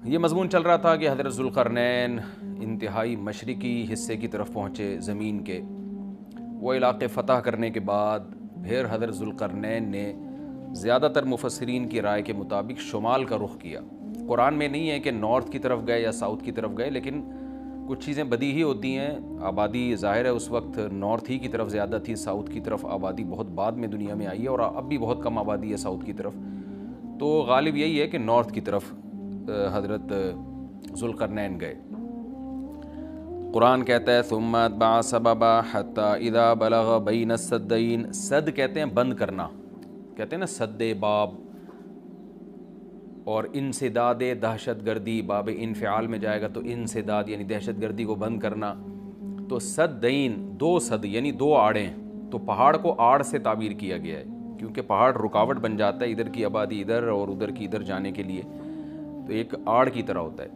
یہ مضمون چل رہا تھا کہ حضرت ذوالقرنین انتہائی مشرقی حصے کی طرف پہنچے زمین کے، وہ علاقے فتح کرنے کے بعد پھر حضرت ذوالقرنین نے زیادہ تر مفسرین کی رائے کے مطابق شمال کا رخ کیا۔ قرآن میں نہیں ہے کہ نارتھ کی طرف گئے یا ساؤتھ کی طرف گئے، لیکن کچھ چیزیں بدیہی ہوتی ہیں۔ آبادی ظاہر ہے اس وقت نارتھ ہی کی طرف زیادہ تھی، ساؤتھ کی طرف آبادی بہت بعد میں دنیا میں آئی ہے، اور اب بھی بہت کم آبادی ہے ساؤتھ کی طرف، تو غالب یہی ہے کہ نارتھ کی طرف حضرت ذوالقرنین گئے۔ قرآن کہتا ہے ثم اتبع سببا حتی اذا بلغ بین السدین، سد کہتے ہیں بند کرنا، کہتے ہیں نا سد باب، اور انسداد دہشت گردی، باب انفعال میں جائے گا تو انسداد یعنی دہشت گردی کو بند کرنا، تو سدین دو سد یعنی دو آڑیں، تو پہاڑ کو آڑ سے تعبیر کیا گیا ہے کیونکہ پہاڑ رکاوٹ بن جاتا ہے ادھر کی آبادی ادھر اور ادھر کی ادھر جانے کے لیے، تو ایک آڑ کی طرح ہوتا ہے۔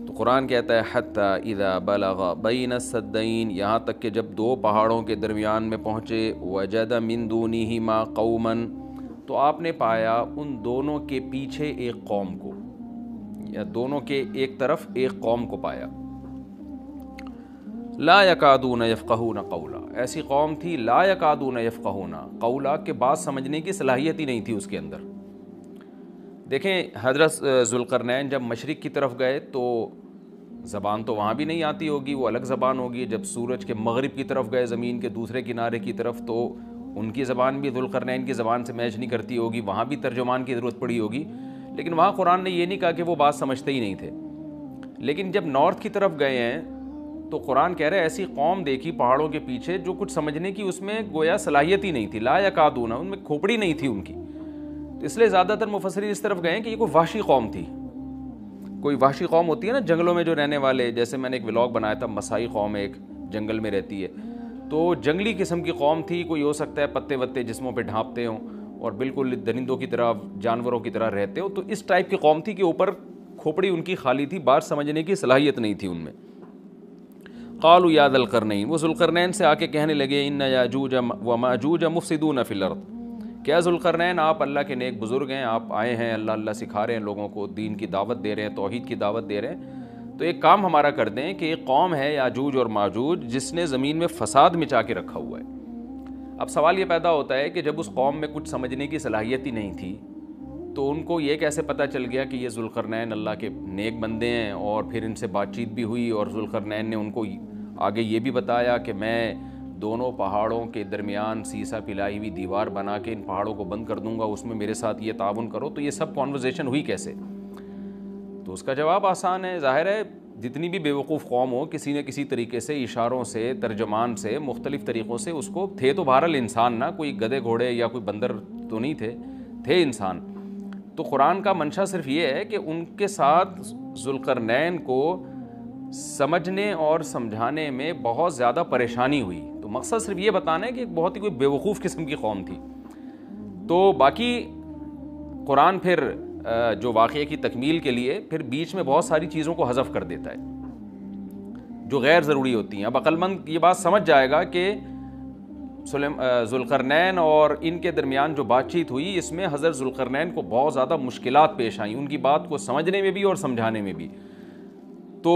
تو قرآن کہتا ہے حتی اذا بلغ بین السدین، یہاں تک کہ جب دو پہاڑوں کے درمیان میں پہنچے، وجد من دونہما قوما، تو آپ نے پایا ان دونوں کے پیچھے ایک قوم کو، یا دونوں کے ایک طرف ایک قوم کو پایا۔ لا یکادون یفقہون قولا، ایسی قوم تھی لا یکادون یفقہون قولا، کہ بات سمجھنے کی صلاحیت ہی نہیں تھی اس کے اندر۔ دیکھیں حضرت ذوالقرنین جب مشرق کی طرف گئے تو زبان تو وہاں بھی نہیں آتی ہوگی، وہ الگ زبان ہوگی۔ جب سورج کے مغرب کی طرف گئے زمین کے دوسرے کنارے کی طرف، تو ان کی زبان بھی ذوالقرنین کی زبان سے میچ نہیں کرتی ہوگی، وہاں بھی ترجمان کی ضرورت پڑی ہوگی، لیکن وہاں قرآن نے یہ نہیں کہا کہ وہ بات سمجھتے ہی نہیں تھے۔ لیکن جب نارتھ کی طرف گئے ہیں تو قرآن کہہ رہے ہیں ایسی قوم دیکھی پہاڑوں کے پیچھے جو کچھ سمجھنے کی اس میں گویا صلاحیت ہی نہیں تھی، لا یکادون، ان میں کھوپڑی نہیں تھی ان کی، تو اس لیے زیادہ تر مفسرین اس طرف گئے ہیں کہ یہ کوئی وحشی قوم تھی۔ کوئی وحشی قوم ہوتی ہے نا جنگلوں میں جو رہنے والے، جیسے میں نے ایک ولاگ بنایا تھا، مسائی قوم ایک جنگل میں رہتی ہے، تو جنگلی قسم کی قوم تھی، کوئی ہو سکتا ہے پتے وتے جسموں پہ ڈھانپتے ہوں اور بالکل درندوں کی طرح جانوروں کی طرح رہتے ہو، تو اس ٹائپ کی قوم تھی کہ اوپر کھوپڑی ان کی خالی تھی، بات سمجھنے کی صلاحیت نہیں تھی ان میں۔ قالوا یا ذا القرنین، وہ ذوالقرنین سے آ کے کہنے لگے ان یاجوج و ماجوج مفسدون فی الارض، کیا ذوالقرنین آپ اللہ کے نیک بزرگ ہیں، آپ آئے ہیں اللہ اللہ سکھا رہے ہیں لوگوں کو، دین کی دعوت دے رہے ہیں، توحید کی دعوت دے رہے ہیں، تو ایک کام ہمارا کر دیں کہ ایک قوم ہے یاجوج اور ماجوج جس نے زمین میں فساد مچا کے رکھا ہوا ہے۔ اب سوال یہ پیدا ہوتا ہے کہ جب اس قوم میں کچھ سمجھنے کی صلاحیت ہی نہیں تھی تو ان کو یہ کیسے پتہ چل گیا کہ یہ ذوالقرنین اللہ کے نیک بندے ہیں، اور پھر ان سے بات چیت بھی ہوئی اور ذوالقرنین نے ان کو آگے یہ بھی بتایا کہ میں دونوں پہاڑوں کے درمیان سیسا پلائی ہوئی دیوار بنا کے ان پہاڑوں کو بند کر دوں گا، اس میں میرے ساتھ یہ تعاون کرو، تو یہ سب کانورزیشن ہوئی کیسے؟ تو اس کا جواب آسان ہے، ظاہر ہے جتنی بھی بیوقوف قوم ہو کسی نہ کسی طریقے سے، اشاروں سے، ترجمان سے، مختلف طریقوں سے اس کو، تھے تو بہرحال انسان نا، کوئی گدھے گھوڑے یا کوئی بندر تو نہیں تھے انسان۔ تو قرآن کا منشا صرف یہ ہے کہ ان کے ساتھ ذوالقرنین کو سمجھنے اور سمجھانے میں بہت زیادہ پریشانی ہوئی، تو مقصد صرف یہ بتانا ہے کہ ایک بہت ہی کوئی بیوقوف قسم کی قوم تھی۔ تو باقی قرآن پھر جو واقعے کی تکمیل کے لیے پھر بیچ میں بہت ساری چیزوں کو حذف کر دیتا ہے جو غیر ضروری ہوتی ہیں۔ اب عقل مند یہ بات سمجھ جائے گا کہ ذوالقرنین اور ان کے درمیان جو بات چیت ہوئی اس میں حضرت ذوالقرنین کو بہت زیادہ مشکلات پیش آئیں، ان کی بات کو سمجھنے میں بھی اور سمجھانے میں بھی۔ تو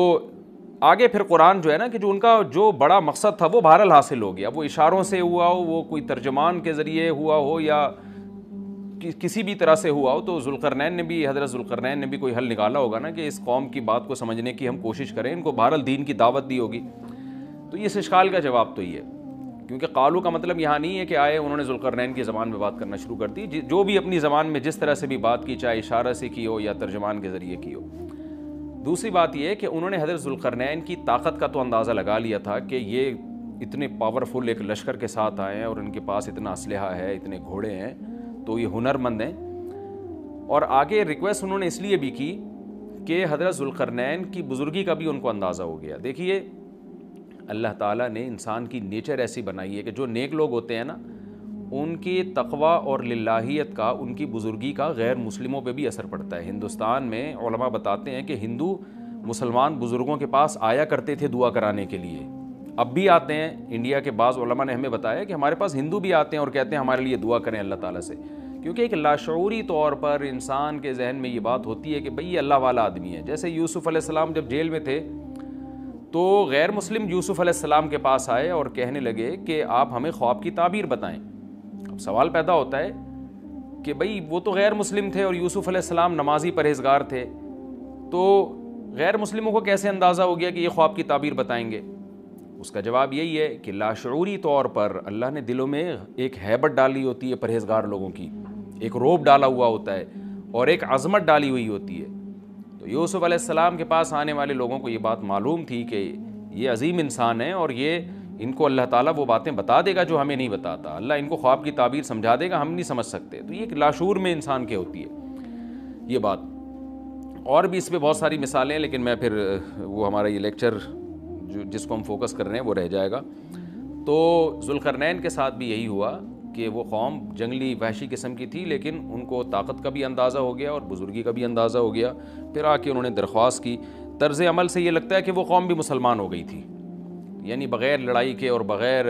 آگے پھر قرآن جو ہے نا کہ جو ان کا جو بڑا مقصد تھا وہ بہرحال حاصل ہو گیا، وہ اشاروں سے ہوا ہو، وہ کوئی ترجمان کے ذریعے ہوا ہو یا کسی بھی طرح سے ہوا ہو، تو حضرت ذوالقرنین نے بھی کوئی حل نکالا ہوگا نا کہ اس قوم کی بات کو سمجھنے کی ہم کوشش کریں، ان کو بہرحال دین کی دعوت دی ہوگی۔ تو اس اشکال کا جواب تو یہ ہے، کیونکہ قالو کا مطلب یہاں نہیں ہے کہ آئے انہوں نے ذوالقرنین کی زبان میں بات کرنا شروع کر دی، جو بھی اپنی زبان میں جس طرح سے بھی بات کی، چاہے اشارہ سے کی ہو یا ترجمان کے ذریعے کی ہو۔ دوسری بات یہ ہے کہ انہوں نے حضرت ذوالقرنین کی طاقت کا تو اندازہ لگا لیا تھا کہ یہ اتنے پاورفل ایک لشکر کے ساتھ آئے ہیں اور ان کے پاس اتنا اسلحہ ہے، اتنے گھوڑے ہیں، تو یہ ہنر مند ہیں۔ اور آگے ریکویسٹ انہوں نے اس لیے بھی کی کہ حضرت ذوالقرنین کی بزرگی کا بھی ان کو اندازہ ہو گیا۔ دیکھیے اللہ تعالیٰ نے انسان کی نیچر ایسی بنائی ہے کہ جو نیک لوگ ہوتے ہیں نا ان کی تقوی اور للہیت کا، ان کی بزرگی کا غیر مسلموں پہ بھی اثر پڑتا ہے۔ ہندوستان میں علماء بتاتے ہیں کہ ہندو مسلمان بزرگوں کے پاس آیا کرتے تھے دعا کرانے کے لیے، اب بھی آتے ہیں۔ انڈیا کے بعض علماء نے ہمیں بتایا کہ ہمارے پاس ہندو بھی آتے ہیں اور کہتے ہیں ہمارے لیے دعا کریں اللہ تعالیٰ سے، کیونکہ ایک لاشعوری طور پر انسان کے ذہن میں یہ بات ہوتی ہے کہ بھئی یہ اللہ والا آدمی ہے. جیسے یوسف علیہ السلام جب جیل میں تھے تو غیر مسلم یوسف علیہ السلام کے پاس آئے اور کہنے لگے کہ آپ ہمیں خواب کی تعبیر بتائیں. اب سوال پیدا ہوتا ہے کہ بھئی وہ تو غیر مسلم تھے اور یوسف علیہ السلام نمازی پرہیزگار تھے, تو غیر مسلموں کو کیسے اندازہ ہو گیا کہ یہ خواب کی تعبیر بتائیں گے؟ اس کا جواب یہی ہے کہ لاشعوری طور پر اللہ نے دلوں میں ایک ہیبت ڈالی ہوتی ہے پرہیزگار لوگوں کی, ایک روب ڈالا ہوا ہوتا ہے اور ایک عظمت ڈالی ہوئی ہوتی ہے. تو یوسف علیہ السلام کے پاس آنے والے لوگوں کو یہ بات معلوم تھی کہ یہ عظیم انسان ہے اور یہ ان کو اللہ تعالیٰ وہ باتیں بتا دے گا جو ہمیں نہیں بتاتا, اللہ ان کو خواب کی تعبیر سمجھا دے گا, ہم نہیں سمجھ سکتے. تو یہ ایک لاشعور میں انسان کے ہوتی ہے یہ بات. اور بھی اس پہ بہت ساری مثالیں ہیں, لیکن میں پھر وہ ہمارا یہ لیکچر جس کو ہم فوکس کر رہے ہیں وہ رہ جائے گا. تو ذوالقرنین کے ساتھ بھی یہی ہوا کہ وہ قوم جنگلی وحشی قسم کی تھی, لیکن ان کو طاقت کا بھی اندازہ ہو گیا اور بزرگی کا بھی اندازہ ہو گیا. پھر آ کے انہوں نے درخواست کی. طرز عمل سے یہ لگتا ہے کہ وہ قوم بھی مسلمان ہو گئی تھی, یعنی بغیر لڑائی کے اور بغیر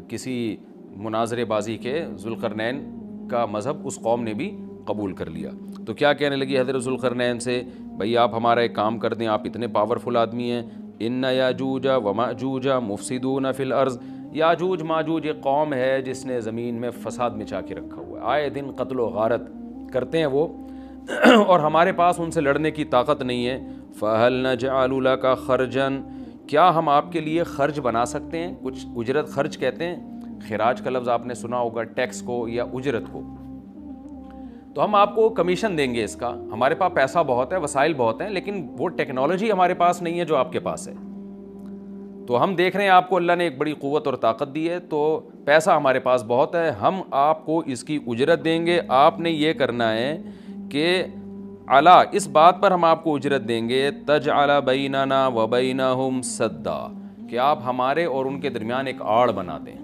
کسی مناظرے بازی کے ذوالقرنین کا مذہب اس قوم نے بھی قبول کر لیا. تو کیا کہنے لگی حضرت ذوالقرنین سے, بھئی آپ ہمارا ایک کام کر دیں, آپ اتنے پاورفل آدمی ہیں, ان یاجوج و ماجوج مفسدون فی الارض. یاجوج ماجوج ایک قوم ہے جس نے زمین میں فساد مچا کے رکھا ہوا ہے, آئے دن قتل و غارت کرتے ہیں وہ, اور ہمارے پاس ان سے لڑنے کی طاقت نہیں ہے. فَهَلْ نَجْعَلُ لَكَ خَرْجًا, کیا ہم آپ کے لیے خرچ بنا سکتے ہیں, کچھ اجرت, خرچ کہتے ہیں خراج کا لفظ آپ نے سنا ہوگا, ٹیکس کو یا اجرت کو. تو ہم آپ کو کمیشن دیں گے اس کا, ہمارے پاس پیسہ بہت ہے, وسائل بہت ہیں, لیکن وہ ٹیکنالوجی ہمارے پاس نہیں ہے جو آپ کے پاس ہے. تو ہم دیکھ رہے ہیں آپ کو اللہ نے ایک بڑی قوت اور طاقت دی ہے, تو پیسہ ہمارے پاس بہت ہے, ہم آپ کو اس کی اجرت دیں گے. آپ نے یہ کرنا ہے کہ علا, اس بات پر ہم آپ کو اجرت دیں گے, تجعل بیننا و بینہم سدا, کہ آپ ہمارے اور ان کے درمیان ایک آڑ بنا دیں,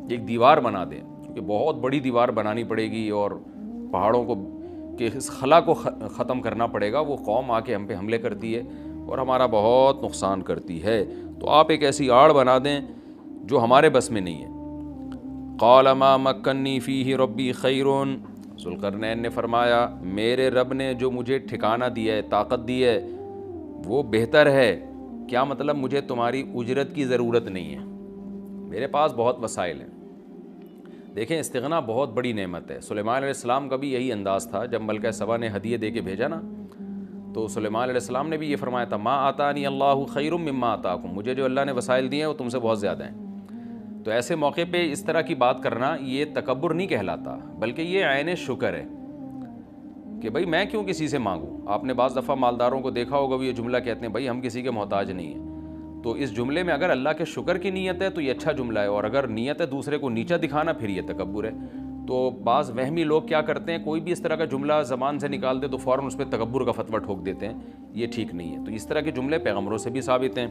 ایک دیوار بنا دیں, کیونکہ بہت بڑی دیوار بنانی پڑے گی اور پہاڑوں کو کہ اس خلا کو ختم کرنا پڑے گا. وہ قوم آ کے ہم پہ حملے کرتی ہے اور ہمارا بہت نقصان کرتی ہے, تو آپ ایک ایسی آڑ بنا دیں جو ہمارے بس میں نہیں ہے. قال ما مکنی فیہ ربی خیر, ذوالقرنین نے فرمایا میرے رب نے جو مجھے ٹھکانہ دیا ہے, طاقت دی ہے, وہ بہتر ہے. کیا مطلب, مجھے تمہاری اجرت کی ضرورت نہیں ہے, میرے پاس بہت وسائل ہیں. دیکھیں استغنا بہت بڑی نعمت ہے. سلیمان علیہ السلام کا بھی یہی انداز تھا جب ملکہ سبا نے ہدیے دے کے بھیجا نا, تو سلیمان علیہ السلام نے بھی یہ فرمایا تھا ما آتانی اللہ خیر مما آتاکم, مجھے جو اللہ نے وسائل دیے ہیں وہ تم سے بہت زیادہ ہیں. تو ایسے موقع پہ اس طرح کی بات کرنا یہ تکبر نہیں کہلاتا, بلکہ یہ عین شکر ہے کہ بھئی میں کیوں کسی سے مانگوں. آپ نے بعض دفعہ مالداروں کو دیکھا ہوگا, وہ یہ جملہ کہتے ہیں بھئی ہم کسی کے محتاج نہیں ہیں. تو اس جملے میں اگر اللہ کے شکر کی نیت ہے تو یہ اچھا جملہ ہے, اور اگر نیت ہے دوسرے کو نیچا دکھانا پھر یہ تکبر ہے. تو بعض وہمی لوگ کیا کرتے ہیں, کوئی بھی اس طرح کا جملہ زبان سے نکال دے تو فوراً اس پہ تکبر کا فتویٰ ٹھوک دیتے ہیں, یہ ٹھیک نہیں ہے. تو اس طرح کے جملے پیغمبروں سے بھی ثابت ہیں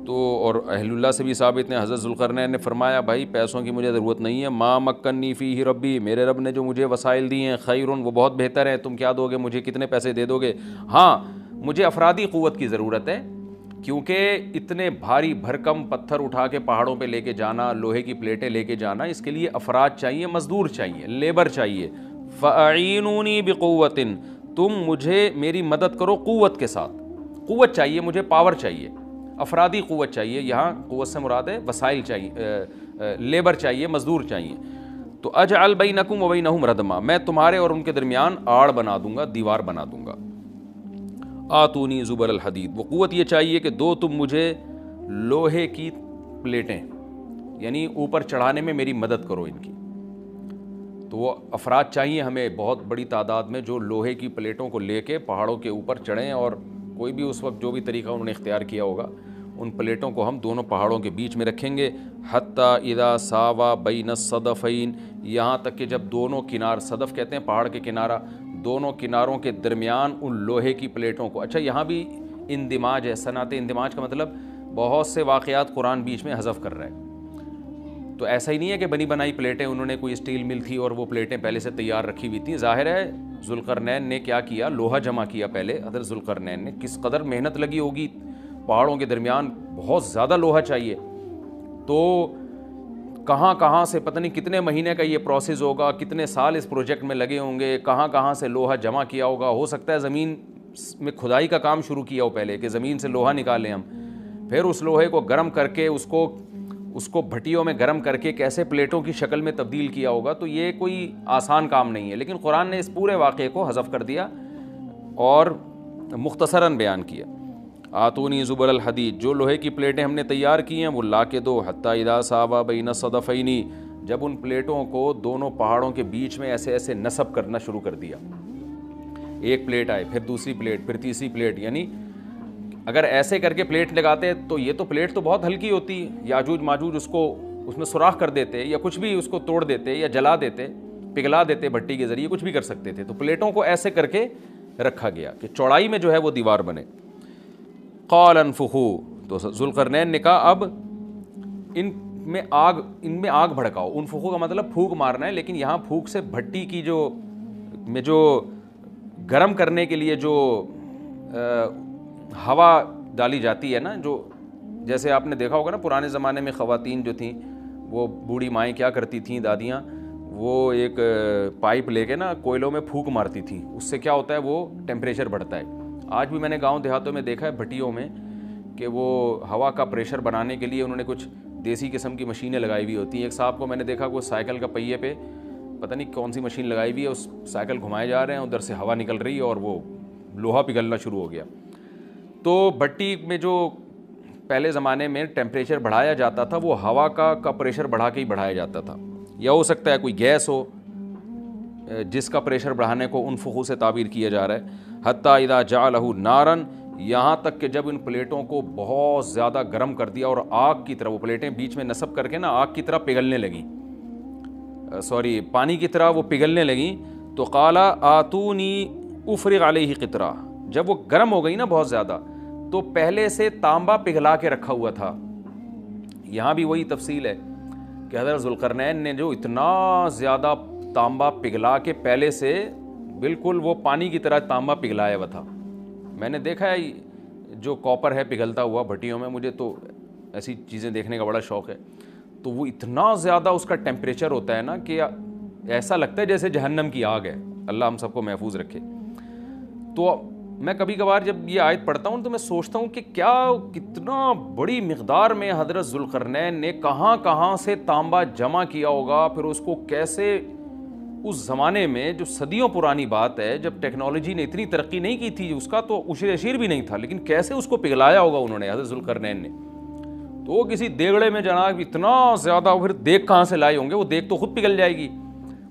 تو اور اہل اللہ سے بھی ثابت ہیں. حضرت ذوالقرنین نے فرمایا بھائی پیسوں کی مجھے ضرورت نہیں ہے, ما مکنی فیہ ربی, میرے رب نے جو مجھے وسائل دیے ہیں, خیرون, وہ بہت بہتر ہیں. تم کیا دو گے مجھے, کتنے پیسے دے دو گے؟ ہاں مجھے افرادی قوت کی ضرورت ہے, کیونکہ اتنے بھاری بھرکم پتھر اٹھا کے پہاڑوں پہ لے کے جانا, لوہے کی پلیٹیں لے کے جانا, اس کے لیے افراد چاہیے, مزدور چاہیے, لیبر چاہیے. فَأَعِینُونِی بِقُوَّةٍ, تم مجھے میری مدد کرو قوت کے ساتھ. قوت چاہیے مجھے, پاور چاہیے, افرادی قوت چاہیے. یہاں قوت سے مراد ہے وسائل چاہیے, لیبر چاہیے, مزدور چاہیے. تو اجعل بینکم و بینہم ردما, میں تمہارے اور ان کے درمیان آڑ بنا دوں گا, دیوار بنا دوں گا. آتونی زبر الحدید, وہ قوت یہ چاہیے کہ دو تم مجھے لوہے کی پلیٹیں, یعنی اوپر چڑھانے میں میری مدد کرو ان کی. تو وہ افراد چاہیے ہمیں بہت بڑی تعداد میں جو لوہے کی پلیٹوں کو لے کے پہاڑوں کے اوپر چڑھیں, اور کوئی بھی اس وقت جو بھی طریقہ انہوں نے اختیار کیا ہوگا, ان پلیٹوں کو ہم دونوں پہاڑوں کے بیچ میں رکھیں گے. حتی اذا ساوا بین الصدفین, یہاں تک کہ جب دونوں کنار, صدف کہتے ہیں پہاڑ کے کنارہ, دونوں کناروں کے درمیان ان لوہے کی پلیٹوں کو. اچھا یہاں بھی اندماج ہے, صنعت اندماج کا مطلب بہت سے واقعات قرآن بیچ میں حذف کر رہا ہے. تو ایسا ہی نہیں ہے کہ بنی بنائی پلیٹیں, انہوں نے کوئی اسٹیل مل تھی اور وہ پلیٹیں پہلے سے تیار رکھی ہوئی تھیں. ظاہر ہے ذوالقرنین نے کیا کیا, لوہا جمع کیا پہلے. حضرت ذوالقرنین نے کس قدر محنت لگی ہوگی, پہاڑوں کے درمیان بہت زیادہ لوہا چاہیے. تو کہاں کہاں سے پتہ نہیں کتنے مہینے کا یہ پروسیس ہوگا, کتنے سال اس پروجیکٹ میں لگے ہوں گے, کہاں کہاں سے لوہا جمع کیا ہوگا. ہو سکتا ہے زمین میں کھدائی کا کام شروع کیا ہو پہلے, کہ زمین سے لوہا نکالیں ہم, پھر اس لوہے کو گرم کر کے اس کو بھٹیوں میں گرم کر کے کیسے پلیٹوں کی شکل میں تبدیل کیا ہوگا. تو یہ کوئی آسان کام نہیں ہے, لیکن قرآن نے اس پورے واقعے کو حذف کر دیا اور مختصراً بیان کیا. آتونی زبر الحدید, جو لوہے کی پلیٹیں ہم نے تیار کی ہیں وہ لا کے دو. حتی اذا ساوا بین الصدفین, جب ان پلیٹوں کو دونوں پہاڑوں کے بیچ میں ایسے ایسے نصب کرنا شروع کر دیا. ایک پلیٹ آئے, پھر دوسری پلیٹ, پھر تیسری پلیٹ, یعنی اگر ایسے کر کے پلیٹ لگاتے تو یہ تو پلیٹ تو بہت ہلکی ہوتی, یاجوج ماجوج اس میں سوراخ کر دیتے یا کچھ بھی اس کو توڑ دیتے یا جلا دیتے, پگھلا دیتے بھٹی کے ذریعے, کچھ بھی کر سکتے تھے. تو پلیٹوں کو ایسے کر کے رکھا گیا کہ چوڑائی میں جو ہے وہ دیوار بنے. قال انفخوا, تو ذوالقرنین نے کہا اب ان میں آگ بھڑکاؤ. انفخوا کا مطلب پھونک مارنا ہے, لیکن یہاں پھونک سے بھٹی کی جو گرم کرنے کے لیے جو ہوا ڈالی جاتی ہے نا, جو جیسے آپ نے دیکھا ہوگا نا پرانے زمانے میں خواتین جو تھیں, وہ بوڑھی مائیں کیا کرتی تھیں, دادیاں, وہ ایک پائپ لے کے نا کوئلوں میں پھونک مارتی تھیں. اس سے کیا ہوتا ہے, وہ ٹیمپریچر بڑھتا ہے. آج بھی میں نے گاؤں دیہاتوں میں دیکھا ہے بھٹیوں میں کہ وہ ہوا کا پریشر بنانے کے لیے انہوں نے کچھ دیسی قسم کی مشینیں لگائی ہوئی ہوتی ہیں. ایک صاحب کو میں نے دیکھا وہ سائیکل کا پہیے پہ پتہ نہیں کون سی مشین لگائی ہوئی ہے, اس سائیکل گھمائے جا رہے ہیں, ادھر سے ہوا نکل رہی ہے اور وہ لوہا پگھلنا شروع ہو گیا. تو بھٹی میں جو پہلے زمانے میں ٹیمپریچر بڑھایا جاتا تھا وہ ہوا کا پریشر بڑھا کے ہی بڑھایا جاتا تھا, یا ہو سکتا ہے کوئی گیس ہو جس کا پریشر بڑھانے کو انفخو سے تعبیر کیا جا رہا ہے. حتی اذا جعلہ نارن, یہاں تک کہ جب ان پلیٹوں کو بہت زیادہ گرم کر دیا اور آگ کی طرح, وہ پلیٹیں بیچ میں نصب کر کے نا آگ کی طرح پگھلنے لگیں, پانی کی طرح وہ پگھلنے لگیں. تو قال آتونی افرغ علیہ قطرہ, جب وہ گرم ہو گئی نا بہت زیادہ, تو پہلے سے تانبا پگھلا کے رکھا ہوا تھا. یہاں بھی وہی تفصیل ہے کہ حضرت ذوالقرنین نے جو اتنا زیادہ تانبا پگھلا کے پہلے سے بالکل وہ پانی کی طرح تانبا پگھلایا ہوا تھا. میں نے دیکھا ہے جو کاپر ہے پگھلتا ہوا بھٹیوں میں, مجھے تو ایسی چیزیں دیکھنے کا بڑا شوق ہے. تو وہ اتنا زیادہ اس کا ٹیمپریچر ہوتا ہے نا کہ ایسا لگتا ہے جیسے جہنم کی آگ ہے. اللہ ہم سب کو محفوظ رکھے. تو میں کبھی کبھار جب یہ آیت پڑھتا ہوں تو میں سوچتا ہوں کہ کتنا بڑی مقدار میں حضرت ذوالقرنین نے کہاں کہاں سے تانبا جمع کیا ہوگا, پھر اس کو کیسے اس زمانے میں, جو صدیوں پرانی بات ہے, جب ٹیکنالوجی نے اتنی ترقی نہیں کی تھی, اس کا تو عشر اشیر بھی نہیں تھا, لیکن کیسے اس کو پگھلایا ہوگا انہوں نے, حضرت ذوالقرنین نے. تو وہ کسی دیگڑے میں جناب اتنا زیادہ, پھر دیگ کہاں سے لائے ہوں گے, وہ دیگ تو خود پگھل جائے گی.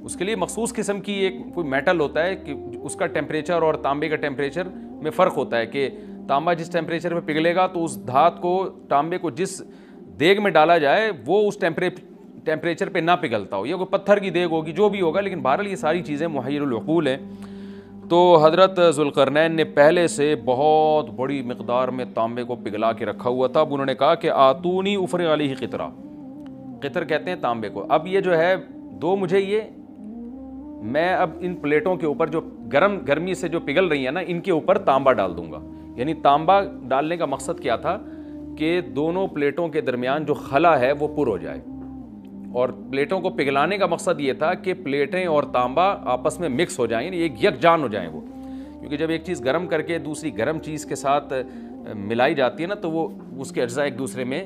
اس کے لیے مخصوص قسم کی ایک کوئی میٹل ہوتا ہے کہ اس کا ٹیمپریچر اور تانبے کا ٹیمپریچر میں فرق ہوتا ہے, کہ تانبا جس ٹیمپریچر پہ پگھلے گا تو اس دھات کو, تانبے کو جس دیگ میں ڈالا جائے وہ اس ٹیمپریچر پہ نہ پگھلتا ہو, یا کوئی پتھر کی دیگ ہوگی, جو بھی ہوگا, لیکن بہرحال یہ ساری چیزیں محیر العقول ہیں. تو حضرت ذوالقرنین نے پہلے سے بہت بڑی مقدار میں تانبے کو پگھلا کے رکھا ہوا تھا. اب انہوں نے کہا کہ آتونی افرغ علیہ قطرہ, قطر کہتے ہیں تانبے کو. اب یہ جو ہے دو مجھے یہ, میں اب ان پلیٹوں کے اوپر جو گرمی سے جو پگھل رہی ہیں نا, ان کے اوپر تانبا ڈال دوں گا. یعنی تانبا ڈالنے کا مقصد کیا تھا کہ دونوں پلیٹوں کے درمیان جو خلا ہے وہ پر ہو جائے, اور پلیٹوں کو پگھلانے کا مقصد یہ تھا کہ پلیٹیں اور تانبا آپس میں مکس ہو جائیں, یعنی ایک یکجان ہو جائیں وہ. کیونکہ جب ایک چیز گرم کر کے دوسری گرم چیز کے ساتھ ملائی جاتی ہے نا, تو وہ اس کے اجزاء ایک دوسرے میں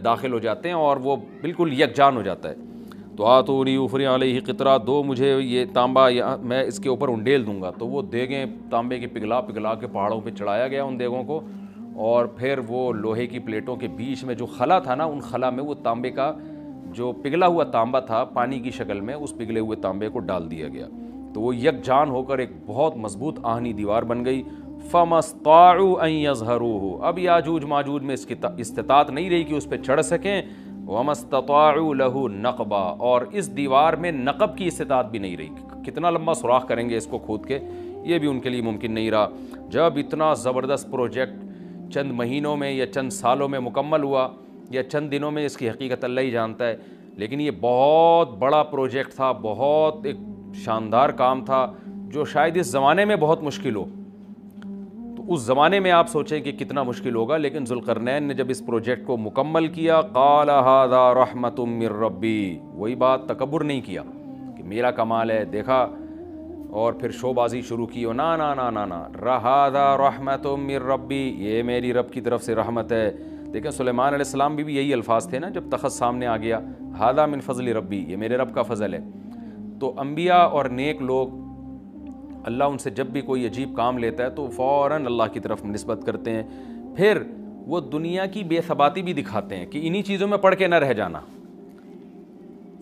داخل ہو جاتے ہیں اور وہ بالکل یکجان ہو جاتا ہے. تو آتونی افرغ علیہ قطرہ, دو مجھے یہ تانبا, میں اس کے اوپر انڈیل دوں گا. تو وہ دیگیں تانبے کی پگھلا کے پہاڑوں پہ چڑھایا گیا ان دیگوں کو, اور پھر وہ لوہے کی پلیٹوں کے بیچ میں جو خلا تھا نا, ان خلا میں وہ تانبے کا جو پگھلا ہوا تانبا تھا پانی کی شکل میں, اس پگھلے ہوئے تانبے کو ڈال دیا گیا. تو وہ یکجان ہو کر ایک بہت مضبوط آہنی دیوار بن گئی. فَمَا اسْطَاعُوا أَن يَظْهَرُوهُ, اب یاجوج ماجوج میں اس کی استطاعت نہیں رہی کہ اس پہ چڑھ سکیں. وَمَا اسْتَطَاعُوا لَهُ نَقْبًا, اور اس دیوار میں نقب کی استطاعت بھی نہیں رہی. کتنا لمبا سوراخ کریں گے اس کو کھود کے, یہ بھی ان کے لیے ممکن نہیں رہا. جب اتنا زبردست پروجیکٹ چند مہینوں میں یا چند سالوں میں مکمل ہوا, یا چند دنوں میں, اس کی حقیقت اللہ ہی جانتا ہے, لیکن یہ بہت بڑا پروجیکٹ تھا, بہت ایک شاندار کام تھا, جو شاید اس زمانے میں بہت مشکل ہو. تو تو اس زمانے میں آپ سوچیں کہ کتنا مشکل ہوگا، لیکن ذوالقرنین نے جب اس پروجیکٹ کو مکمل کیا، قال ھذا رحمۃ من ربی، وہی بات، تکبر نہیں کیا کہ میرا کمال ہے، دیکھا اور پھر شو بازی شروع کی، نا نا نا نا نا، ھذا رحمۃ من ربی، یہ میری رب کی طرف سے رحمت ہے۔ دیکھیں سلیمان علیہ السلام بھی یہی الفاظ تھے نا جب تخت سامنے آ گیا، ھذا من فضل ربی، یہ میرے رب کا فضل ہے۔ تو انبیاء اور نیک لوگ اللہ ان سے جب بھی کوئی عجیب کام لیتا ہے تو فوراً اللہ کی طرف نسبت کرتے ہیں، پھر وہ دنیا کی بے ثباتی بھی دکھاتے ہیں کہ انہی چیزوں میں پڑھ کے نہ رہ جانا۔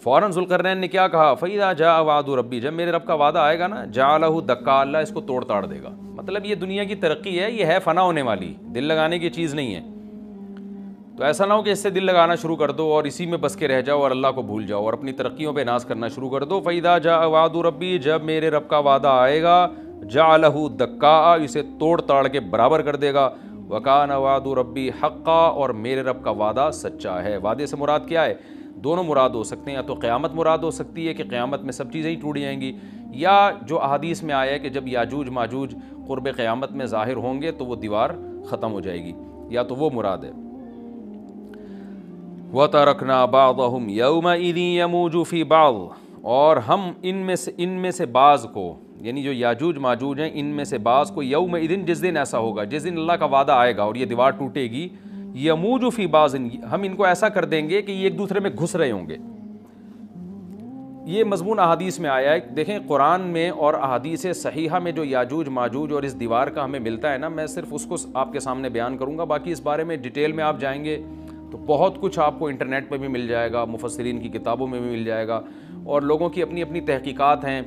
فوراً ذوالقرنین نے کیا کہا، فَإِذَا جَاءَ وَعْدُ رَبِّي، جب میرے رب کا وعدہ آئے گا نا، جَعَلَهُ دَكَّا، اللہ اس کو توڑ تاڑ دے گا۔ مطلب یہ دنیا کی ترقی ہے، یہ ہے فنا ہونے والی، دل لگانے کی چیز نہیں ہے۔ تو ایسا نہ ہو کہ اس سے دل لگانا شروع کر دو اور اسی میں بس کے رہ جاؤ اور اللہ کو بھول جاؤ اور اپنی ترقیوں پہ ناز کرنا شروع کر دو۔ فَإِذَا جَاءَ وَعْدُ رَبِّي، جب میرے رب کا وعدہ آئے گا، جَعَلَهُ دَكَّا، اسے توڑ تاڑ کے برابر کر دے گا۔ وَكَانَ وَعْدُ رَبِّي حَقًّا، اور میرے رب کا وعدہ سچا ہے۔ وعدے سے مراد کیا ہے؟ دونوں مراد ہو سکتے ہیں، یا تو قیامت مراد ہو سکتی ہے کہ قیامت میں سب چیزیں ہی ٹوٹ جائیں گی، یا جو احادیث میں آیا ہے کہ جب یاجوج ماجوج قرب قیامت میں ظاہر ہوں گے تو وہ دیوار ختم ہو جائے گی، یا تو وہ مراد ہے۔ وَتَرَكْنَا بَعْضَهُمْ يَوْمَئِذٍ يَمُوجُ فِي بَعْضٍ، اور ہم ان میں سے بعض کو، یعنی جو یاجوج ماجوج ہیں ان میں سے بعض کو، یومئذ، جس دن ایسا ہوگا، جس دن اللہ کا وعدہ آئے گا اور یہ دیوار ٹوٹے گی، یموج فی بعض، ہم ان کو ایسا کر دیں گے کہ یہ ایک دوسرے میں گھس رہے ہوں گے۔ یہ مضمون احادیث میں آیا ہے۔ دیکھیں قرآن میں اور احادیث صحیحہ میں جو یاجوج ماجوج اور اس دیوار کا ہمیں ملتا ہے نا، میں صرف اس کو آپ کے سامنے بیان کروں گا، باقی اس بارے میں ڈیٹیل میں آپ جائیں گے تو بہت کچھ آپ کو انٹرنیٹ پہ بھی مل جائے گا، مفسرین کی کتابوں میں بھی مل جائے گا، اور لوگوں کی اپنی اپنی تحقیقات ہیں،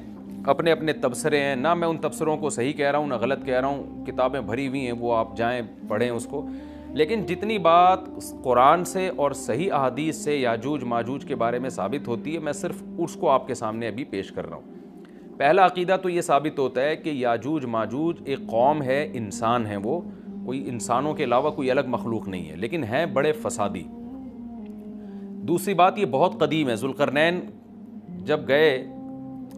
اپنے اپنے تبصرے ہیں، نہ میں ان تبصروں کو صحیح کہہ رہا ہوں نہ غلط کہہ رہا ہوں، کتابیں بھری ہوئی ہیں، وہ آپ جائیں پڑھیں اس کو، لیکن جتنی بات قرآن سے اور صحیح احادیث سے یاجوج ماجوج کے بارے میں ثابت ہوتی ہے، میں صرف اس کو آپ کے سامنے ابھی پیش کر رہا ہوں۔ پہلا عقیدہ تو یہ ثابت ہوتا ہے کہ یاجوج ماجوج ایک قوم ہے، انسان ہیں، وہ کوئی انسانوں کے علاوہ کوئی الگ مخلوق نہیں ہے، لیکن ہیں بڑے فسادی۔ دوسری بات، یہ بہت قدیم ہے، ذوالقرنین جب گئے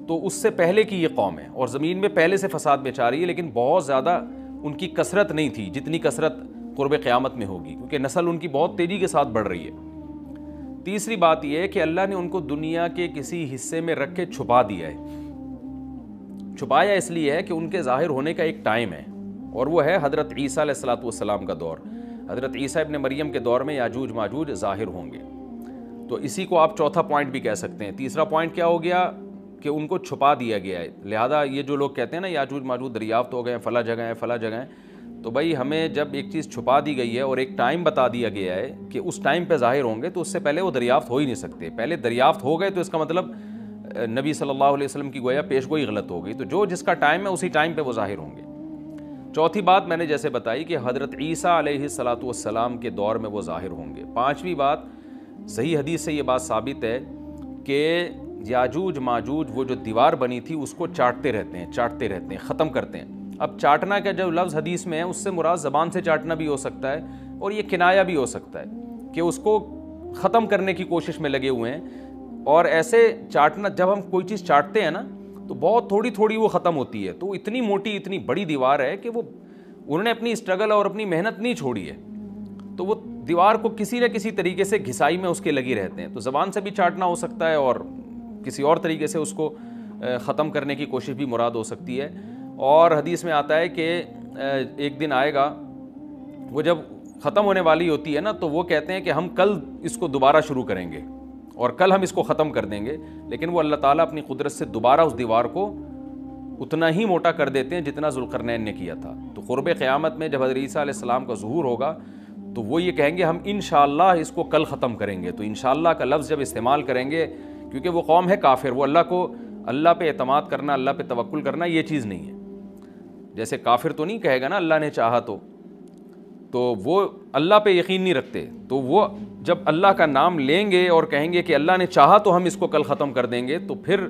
تو اس سے پہلے کی یہ قوم ہے اور زمین میں پہلے سے فساد مچا رہی ہے، لیکن بہت زیادہ ان کی کثرت نہیں تھی جتنی کثرت قرب قیامت میں ہوگی، کیونکہ نسل ان کی بہت تیزی کے ساتھ بڑھ رہی ہے۔ تیسری بات یہ ہے کہ اللہ نے ان کو دنیا کے کسی حصے میں رکھ کے چھپا دیا ہے۔ چھپایا اس لیے ہے کہ ان کے ظاہر ہونے کا ایک ٹائم ہے، اور وہ ہے حضرت عیسیٰ علیہ السلام کا دور۔ حضرت عیسیٰ ابن مریم کے دور میں یاجوج ماجوج ظاہر ہوں گے، تو اسی کو آپ چوتھا پوائنٹ بھی کہہ سکتے ہیں۔ تیسرا پوائنٹ کیا ہو گیا کہ ان کو چھپا دیا گیا ہے، لہذا یہ جو لوگ کہتے ہیں نا یاجوج ماجوج دریافت ہو گئے ہیں، فلاں جگہ ہیں فلاں جگہ ہیں، تو بھائی ہمیں جب ایک چیز چھپا دی گئی ہے اور ایک ٹائم بتا دیا گیا ہے کہ اس ٹائم پہ ظاہر ہوں گے، تو اس سے پہلے وہ دریافت ہو ہی نہیں سکتے۔ پہلے دریافت ہو گئے تو اس کا مطلب نبی صلی اللہ علیہ وسلم کی گویا پیش گوئی غلط ہو گئی، تو جو جس کا ٹائم ہے اسی ٹائم پہ وہ ظاہر ہوں گے۔ چوتھی بات میں نے جیسے بتائی کہ حضرت عیسیٰ علیہ السلام کے دور میں وہ ظاہر ہوں گے۔ پانچویں بات، صحیح حدیث سے یہ بات ثابت ہے کہ یاجوج ماجوج وہ جو دیوار بنی تھی اس کو چاٹتے رہتے ہیں، ختم کرتے ہیں۔ اب چاٹنا کا جو لفظ حدیث میں ہے اس سے مراد زبان سے چاٹنا بھی ہو سکتا ہے، اور یہ کنایا بھی ہو سکتا ہے کہ اس کو ختم کرنے کی کوشش میں لگے ہوئے ہیں۔ اور ایسے چاٹنا، جب ہم کوئی چیز چاٹتے ہیں نا تو بہت تھوڑی تھوڑی وہ ختم ہوتی ہے، تو اتنی موٹی اتنی بڑی دیوار ہے کہ وہ انہوں نے اپنی اسٹرگل اور اپنی محنت نہیں چھوڑی ہے، تو وہ دیوار کو کسی نہ کسی طریقے سے گھسائی میں اس کے لگی رہتے ہیں۔ تو زبان سے بھی چاٹنا ہو سکتا ہے اور کسی اور طریقے سے اس کو ختم کرنے کی کوشش بھی مراد ہو سکتی ہے۔ اور حدیث میں آتا ہے کہ ایک دن آئے گا، وہ جب ختم ہونے والی ہوتی ہے نا تو وہ کہتے ہیں کہ ہم کل اس کو دوبارہ شروع کریں گے اور کل ہم اس کو ختم کر دیں گے، لیکن وہ اللہ تعالیٰ اپنی قدرت سے دوبارہ اس دیوار کو اتنا ہی موٹا کر دیتے ہیں جتنا ذوالقرنین نے کیا تھا۔ تو قرب قیامت میں جب حضرت عیسیٰ علیہ السلام کا ظہور ہوگا تو وہ یہ کہیں گے ہم انشاءاللہ اس کو کل ختم کریں گے۔ تو انشاءاللہ کا لفظ جب استعمال کریں گے، کیونکہ وہ قوم ہے کافر، وہ اللہ پہ اعتماد کرنا، اللہ پہ توکل کرنا یہ چیز نہیں ہے۔ جیسے کافر تو نہیں کہے گا نا اللہ نے چاہا تو وہ اللہ پہ یقین نہیں رکھتے، تو وہ جب اللہ کا نام لیں گے اور کہیں گے کہ اللہ نے چاہا تو ہم اس کو کل ختم کر دیں گے، تو پھر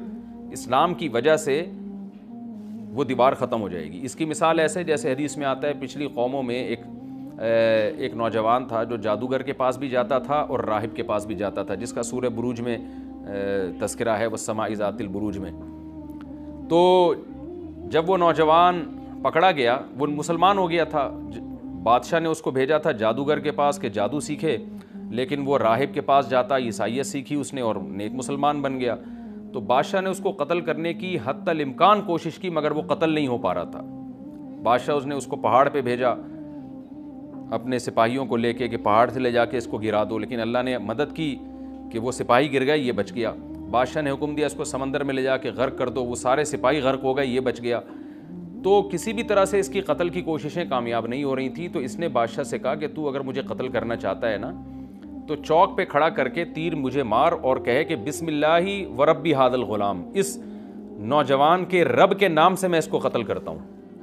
اسلام کی وجہ سے وہ دیوار ختم ہو جائے گی۔ اس کی مثال ایسے جیسے حدیث میں آتا ہے، پچھلی قوموں میں ایک نوجوان تھا جو جادوگر کے پاس بھی جاتا تھا اور راہب کے پاس بھی جاتا تھا، جس کا سورہ بروج میں تذکرہ ہے، والسماء ذات البروج میں۔ تو جب وہ نوجوان پکڑا گیا، وہ مسلمان ہو گیا تھا، بادشاہ نے اس کو بھیجا تھا جادوگر کے پاس کہ جادو سیکھے، لیکن وہ راہب کے پاس جاتا، عیسائیت سیکھی اس نے اور نیک مسلمان بن گیا۔ تو بادشاہ نے اس کو قتل کرنے کی حتی الامکان کوشش کی، مگر وہ قتل نہیں ہو پا رہا تھا۔ بادشاہ نے اس کو پہاڑ پہ بھیجا اپنے سپاہیوں کو لے کے کہ پہاڑ سے لے جا کے اس کو گرا دو، لیکن اللہ نے مدد کی کہ وہ سپاہی گر گئے، یہ بچ گیا۔ بادشاہ نے حکم دیا اس کو سمندر میں لے جا کے غرق کر دو، وہ سارے سپاہی غرق ہو گئے، یہ بچ گیا۔ تو کسی بھی طرح سے اس کی قتل کی کوششیں کامیاب نہیں ہو رہی تھیں، تو اس نے بادشاہ سے کہا کہ تو اگر مجھے قتل کرنا چاہتا ہے نا تو چوک پہ کھڑا کر کے تیر مجھے مار اور کہے کہ بسم اللہ و ربی ھذا الغلام، اس نوجوان کے رب کے نام سے میں اس کو قتل کرتا ہوں،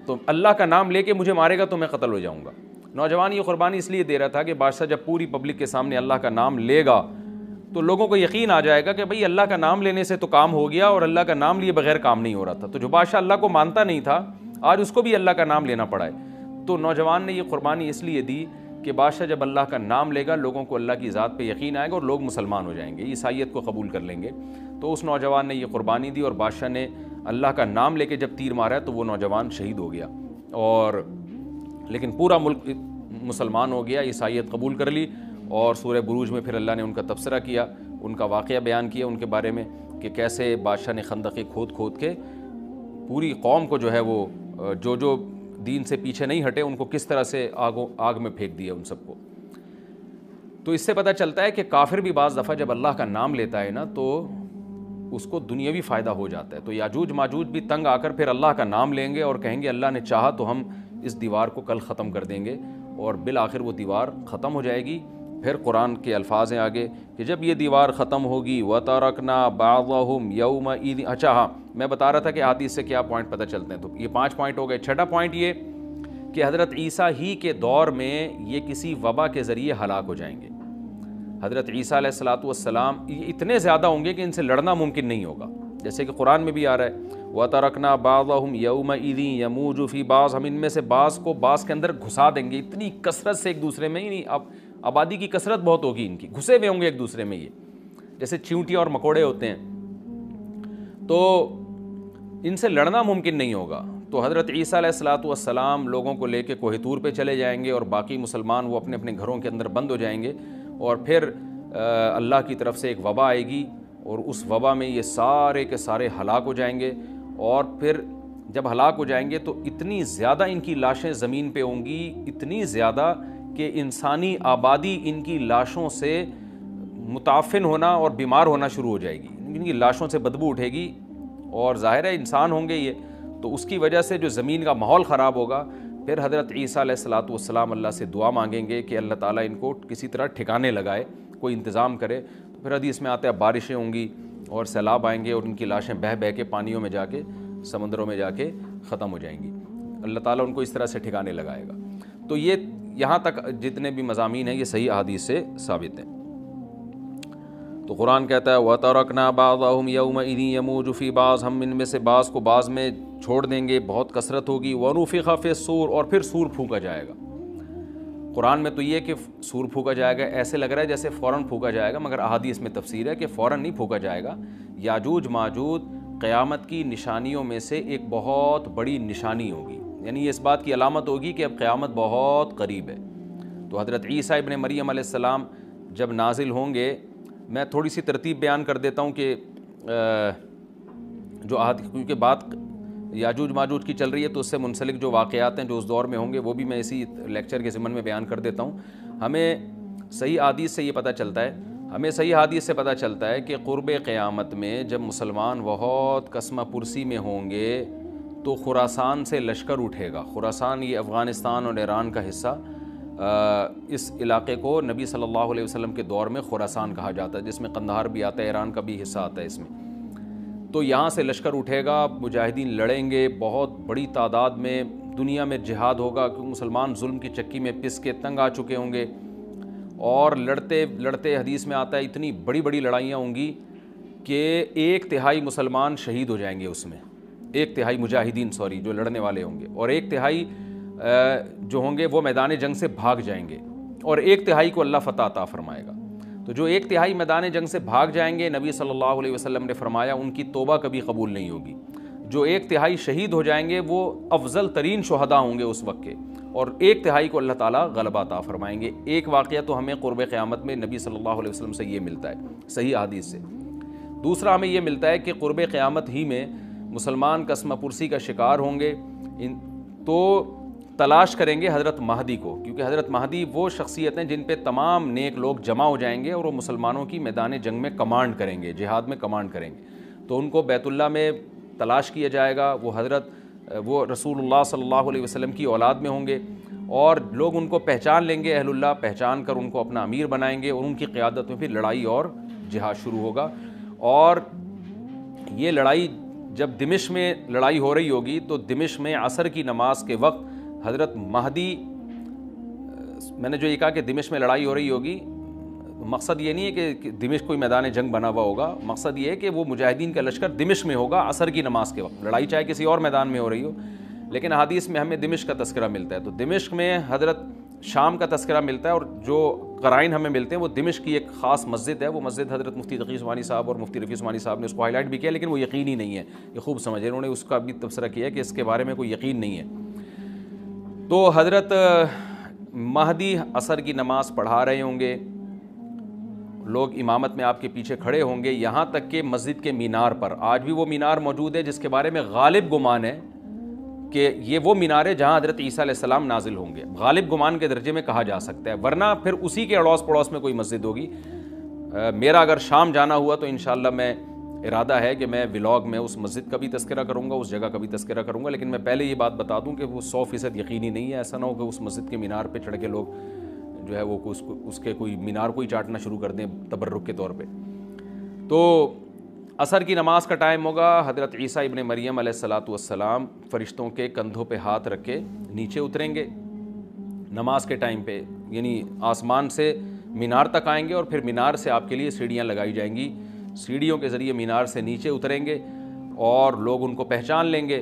تو اللہ کا نام لے کے مجھے مارے گا تو میں قتل ہو جاؤں گا۔ نوجوان یہ قربانی اس لیے دے رہا تھا کہ بادشاہ جب پوری پبلک کے سامنے اللہ کا نام لے گا تو لوگوں کو یقین آ جائے گا کہ بھئی اللہ کا نام لینے سے تو کام ہو گیا، اور اللہ کا نام لیے بغیر کام نہیں ہو رہا تھا۔ تو جو بادشاہ اللہ کو مانتا نہیں تھا آج اس کو بھی اللہ کا نام لینا پڑا ہے۔ تو نوجوان نے یہ قربانی اس لیے دی کہ بادشاہ جب اللہ کا نام لے گا لوگوں کو اللہ کی ذات پہ یقین آئے گا اور لوگ مسلمان ہو جائیں گے، عیسائیت کو قبول کر لیں گے۔ تو اس نوجوان نے یہ قربانی دی اور بادشاہ نے اللہ کا نام لے کے جب تیر مارا تو وہ نوجوان شہید ہو گیا، اور لیکن پورا ملک مسلمان ہو گیا، عیسائیت قبول کر لی۔ اور سورہ بروج میں پھر اللہ نے ان کا تبصرہ کیا، ان کا واقعہ بیان کیا ان کے بارے میں کہ کیسے بادشاہ نے خندقیں کھود کے پوری قوم کو جو ہے وہ جو دین سے پیچھے نہیں ہٹے ان کو کس طرح سے آگ میں پھینک دیا ان سب کو۔ تو اس سے پتہ چلتا ہے کہ کافر بھی بعض دفعہ جب اللہ کا نام لیتا ہے نا تو اس کو دنیاوی فائدہ ہو جاتا ہے۔ تو یاجوج ماجوج بھی تنگ آ کر پھر اللہ کا نام لیں گے اور کہیں گے اللہ نے چاہا تو ہم اس دیوار کو کل ختم کر دیں گے، اور بالآخر وہ دیوار ختم ہو جائے گی۔ پھر قرآن کے الفاظ ہیں آگے کہ جب یہ دیوار ختم ہوگی وَتَرَكْنَا بَعْضَهُمْ يَوْمَئِذٍ، اچھا ہاں میں بتا رہا تھا کہ حدیث سے کیا پوائنٹ پتہ چلتے ہیں، تو یہ 5 پوائنٹ ہو گئے۔ چھٹا پوائنٹ یہ کہ حضرت عیسیٰ ہی کے دور میں یہ کسی وبا کے ذریعے ہلاک ہو جائیں گے۔ حضرت عیسیٰ علیہ الصلوۃ والسلام یہ اتنے زیادہ ہوں گے کہ ان سے لڑنا ممکن نہیں ہوگا، جیسے کہ قرآن میں بھی آ رہا ہے وَتَرَكْنَا بَعْضَهُمْ يَوْمَئِذٍ يَمُوجُ فِي بَعْضٍ، ہم ان میں سے بعض کو بعض کے اندر گھسا دیں گے، اتنی کثرت سے ایک دوسرے میں، یعنی اب آبادی کی کثرت بہت ہوگی، ان کی گھسے ہوئے ہوں گے ایک دوسرے میں، یہ جیسے چیونٹی اور مکوڑے ہوتے ہیں، تو ان سے لڑنا ممکن نہیں ہوگا۔ تو حضرت عیسیٰ علیہ الصلوۃ والسلام لوگوں کو لے کے کوہ طور پہ چلے جائیں گے، اور باقی مسلمان وہ اپنے اپنے گھروں کے اندر بند ہو جائیں گے، اور پھر اللہ کی طرف سے ایک وبا آئے گی، اور اس وبا میں یہ سارے کے سارے ہلاک ہو جائیں گے۔ اور پھر جب ہلاک ہو جائیں گے تو اتنی زیادہ ان کی لاشیں زمین پہ ہوں گی، اتنی زیادہ کہ انسانی آبادی ان کی لاشوں سے متعفن ہونا اور بیمار ہونا شروع ہو جائے گی، ان کی لاشوں سے بدبو اٹھے گی، اور ظاہر ہے انسان ہوں گے یہ، تو اس کی وجہ سے جو زمین کا ماحول خراب ہوگا۔ پھر حضرت عیسیٰ علیہ الصلوۃ والسلام اللہ سے دعا مانگیں گے کہ اللہ تعالیٰ ان کو کسی طرح ٹھکانے لگائے، کوئی انتظام کرے۔ تو پھر حدیث میں آتا ہے بارشیں ہوں گی اور سیلاب آئیں گے، اور ان کی لاشیں بہہ بہہ کے پانیوں میں جا کے سمندروں میں جا کے ختم ہو جائیں گی، اللہ تعالیٰ ان کو اس طرح سے ٹھکانے لگائے گا۔ تو یہ یہاں تک جتنے بھی مضامین ہیں یہ صحیح احادیث سے ثابت ہیں۔ تو قرآن کہتا ہے وَتَرَكْنَا بَعْضَهُمْ يَوْمَئِذٍ يَمُوجُ فِي بَعْضٍ، ہم ان میں سے بعض کو بعض میں چھوڑ دیں گے، بہت کثرت ہوگی۔ وَنُفِخَ فِي الصُّورِ، اور پھر سور پھونکا جائے گا۔ قرآن میں تو یہ کہ سور پھونکا جائے گا ایسے لگ رہا ہے جیسے فوراً پھونکا جائے گا، مگر احادیث میں تفسیر ہے کہ فوراً نہیں پھونکا جائے گا۔ یاجوج ماجوج قیامت کی نشانیوں میں سے ایک بہت بڑی نشانی ہوگی، یعنی یہ اس بات کی علامت ہوگی کہ اب قیامت بہت قریب ہے۔ تو حضرت عیسیٰ ابن مریم علیہ السلام جب نازل ہوں گے، میں تھوڑی سی ترتیب بیان کر دیتا ہوں کہ جو کیونکہ بات یاجوج ماجوج کی چل رہی ہے تو اس سے منسلک جو واقعات ہیں جو اس دور میں ہوں گے وہ بھی میں اسی لیکچر کے ضمن میں بیان کر دیتا ہوں۔ ہمیں صحیح حدیث سے یہ پتہ چلتا ہے کہ قرب قیامت میں جب مسلمان بہت قسمہ پرسی میں ہوں گے تو خراسان سے لشکر اٹھے گا۔ خراسان یہ افغانستان اور ایران کا حصہ، اس علاقے کو نبی صلی اللہ علیہ وسلم کے دور میں خراسان کہا جاتا ہے، جس میں قندھار بھی آتا ہے، ایران کا بھی حصہ آتا ہے اس میں۔ تو یہاں سے لشکر اٹھے گا، مجاہدین لڑیں گے بہت بڑی تعداد میں، دنیا میں جہاد ہوگا کیونکہ مسلمان ظلم کی چکی میں پس کے تنگ آ چکے ہوں گے، اور لڑتے لڑتے حدیث میں آتا ہے اتنی بڑی بڑی لڑائیاں ہوں گی کہ 1/3 مسلمان شہید ہو جائیں گے اس میں، 1/3 مجاہدین جو لڑنے والے ہوں گے، اور 1/3 جو ہوں گے وہ میدان جنگ سے بھاگ جائیں گے، اور 1/3 کو اللہ فتح عطا فرمائے گا۔ تو جو 1/3 میدان جنگ سے بھاگ جائیں گے، نبی صلی اللہ علیہ وسلم نے فرمایا ان کی توبہ کبھی قبول نہیں ہوگی۔ جو 1/3 شہید ہو جائیں گے وہ افضل ترین شہداء ہوں گے اس وقت کے، اور 1/3 کو اللہ تعالیٰ غلبہ عطا فرمائیں گے۔ ایک واقعہ تو ہمیں قرب قیامت میں نبی صلی اللہ علیہ وسلم سے یہ ملتا ہے صحیح حدیث سے۔ دوسرا ہمیں یہ ملتا ہے کہ قرب قیامت ہی میں مسلمان قسمہ پرسی کا شکار ہوں گے تو تلاش کریں گے حضرت مہدی کو، کیونکہ حضرت مہدی وہ شخصیت ہیں جن پہ تمام نیک لوگ جمع ہو جائیں گے اور وہ مسلمانوں کی میدان جنگ میں کمانڈ کریں گے، جہاد میں کمانڈ کریں گے۔ تو ان کو بیت اللہ میں تلاش کیا جائے گا، وہ رسول اللہ صلی اللہ علیہ وسلم کی اولاد میں ہوں گے، اور لوگ ان کو پہچان لیں گے، اہل اللہ پہچان کر ان کو اپنا امیر بنائیں گے، اور ان کی قیادت میں پھر لڑائی اور جہاد شروع ہوگا۔ اور یہ لڑائی جب دمشق میں لڑائی ہو رہی ہوگی تو دمشق میں عصر کی نماز کے وقت حضرت مہدی، میں نے جو یہ کہا کہ دمشق میں لڑائی ہو رہی ہوگی، مقصد یہ نہیں ہے کہ دمشق کوئی میدان جنگ بنا ہوا ہوگا، مقصد یہ ہے کہ وہ مجاہدین کا لشکر دمشق میں ہوگا عصر کی نماز کے وقت، لڑائی چاہے کسی اور میدان میں ہو رہی ہو، لیکن حدیث میں ہمیں دمشق کا تذکرہ ملتا ہے۔ تو دمشق میں حضرت شام کا تذکرہ ملتا ہے، اور جو قرائن ہمیں ملتے ہیں وہ دمشق کی ایک خاص مسجد ہے، وہ مسجد حضرت مفتی تقی عثمانی صاحب اور مفتی رفیع عثمانی صاحب نے اس کو ہائی لائٹ بھی کیا، لیکن وہ یقینی نہیں ہے، یہ خوب سمجھیں، انہوں نے اس کا بھی تبصرہ کیا کہ اس کے بارے میں کوئی یقین نہیں ہے۔ تو حضرت مہدی عصر کی نماز پڑھا رہے ہوں گے، لوگ امامت میں آپ کے پیچھے کھڑے ہوں گے، یہاں تک کہ مسجد کے مینار پر، آج بھی وہ مینار موجود ہے جس کے بارے میں غالب گمان ہے کہ یہ وہ مینار ہے جہاں حضرت عیسیٰ علیہ السلام نازل ہوں گے، غالب گمان کے درجے میں کہا جا سکتا ہے، ورنہ پھر اسی کے اڑوس پڑوس میں کوئی مسجد ہوگی۔ میرا اگر شام جانا ہوا تو انشاءاللہ میں ارادہ ہے کہ میں ولاگ میں اس مسجد کا بھی تذکرہ کروں گا، اس جگہ کا بھی تذکرہ کروں گا، لیکن میں پہلے یہ بات بتا دوں کہ وہ 100% یقینی نہیں ہے، ایسا نہ ہو کہ اس مسجد کے مینار پہ چڑھ کے لوگ جو ہے وہ اس کے کوئی مینار کو ہی چاٹنا شروع کر دیں تبرک کے طور پہ۔ تو عصر کی نماز کا ٹائم ہوگا، حضرت عیسیٰ ابن مریم علیہ السلام فرشتوں کے کندھوں پہ ہاتھ رکھ کے نیچے اتریں گے نماز کے ٹائم پہ، یعنی آسمان سے مینار تک آئیں گے، اور پھر مینار سے آپ کے لیے سیڑھیاں لگائی جائیں گی، سیڑھیوں کے ذریعے مینار سے نیچے اتریں گے اور لوگ ان کو پہچان لیں گے۔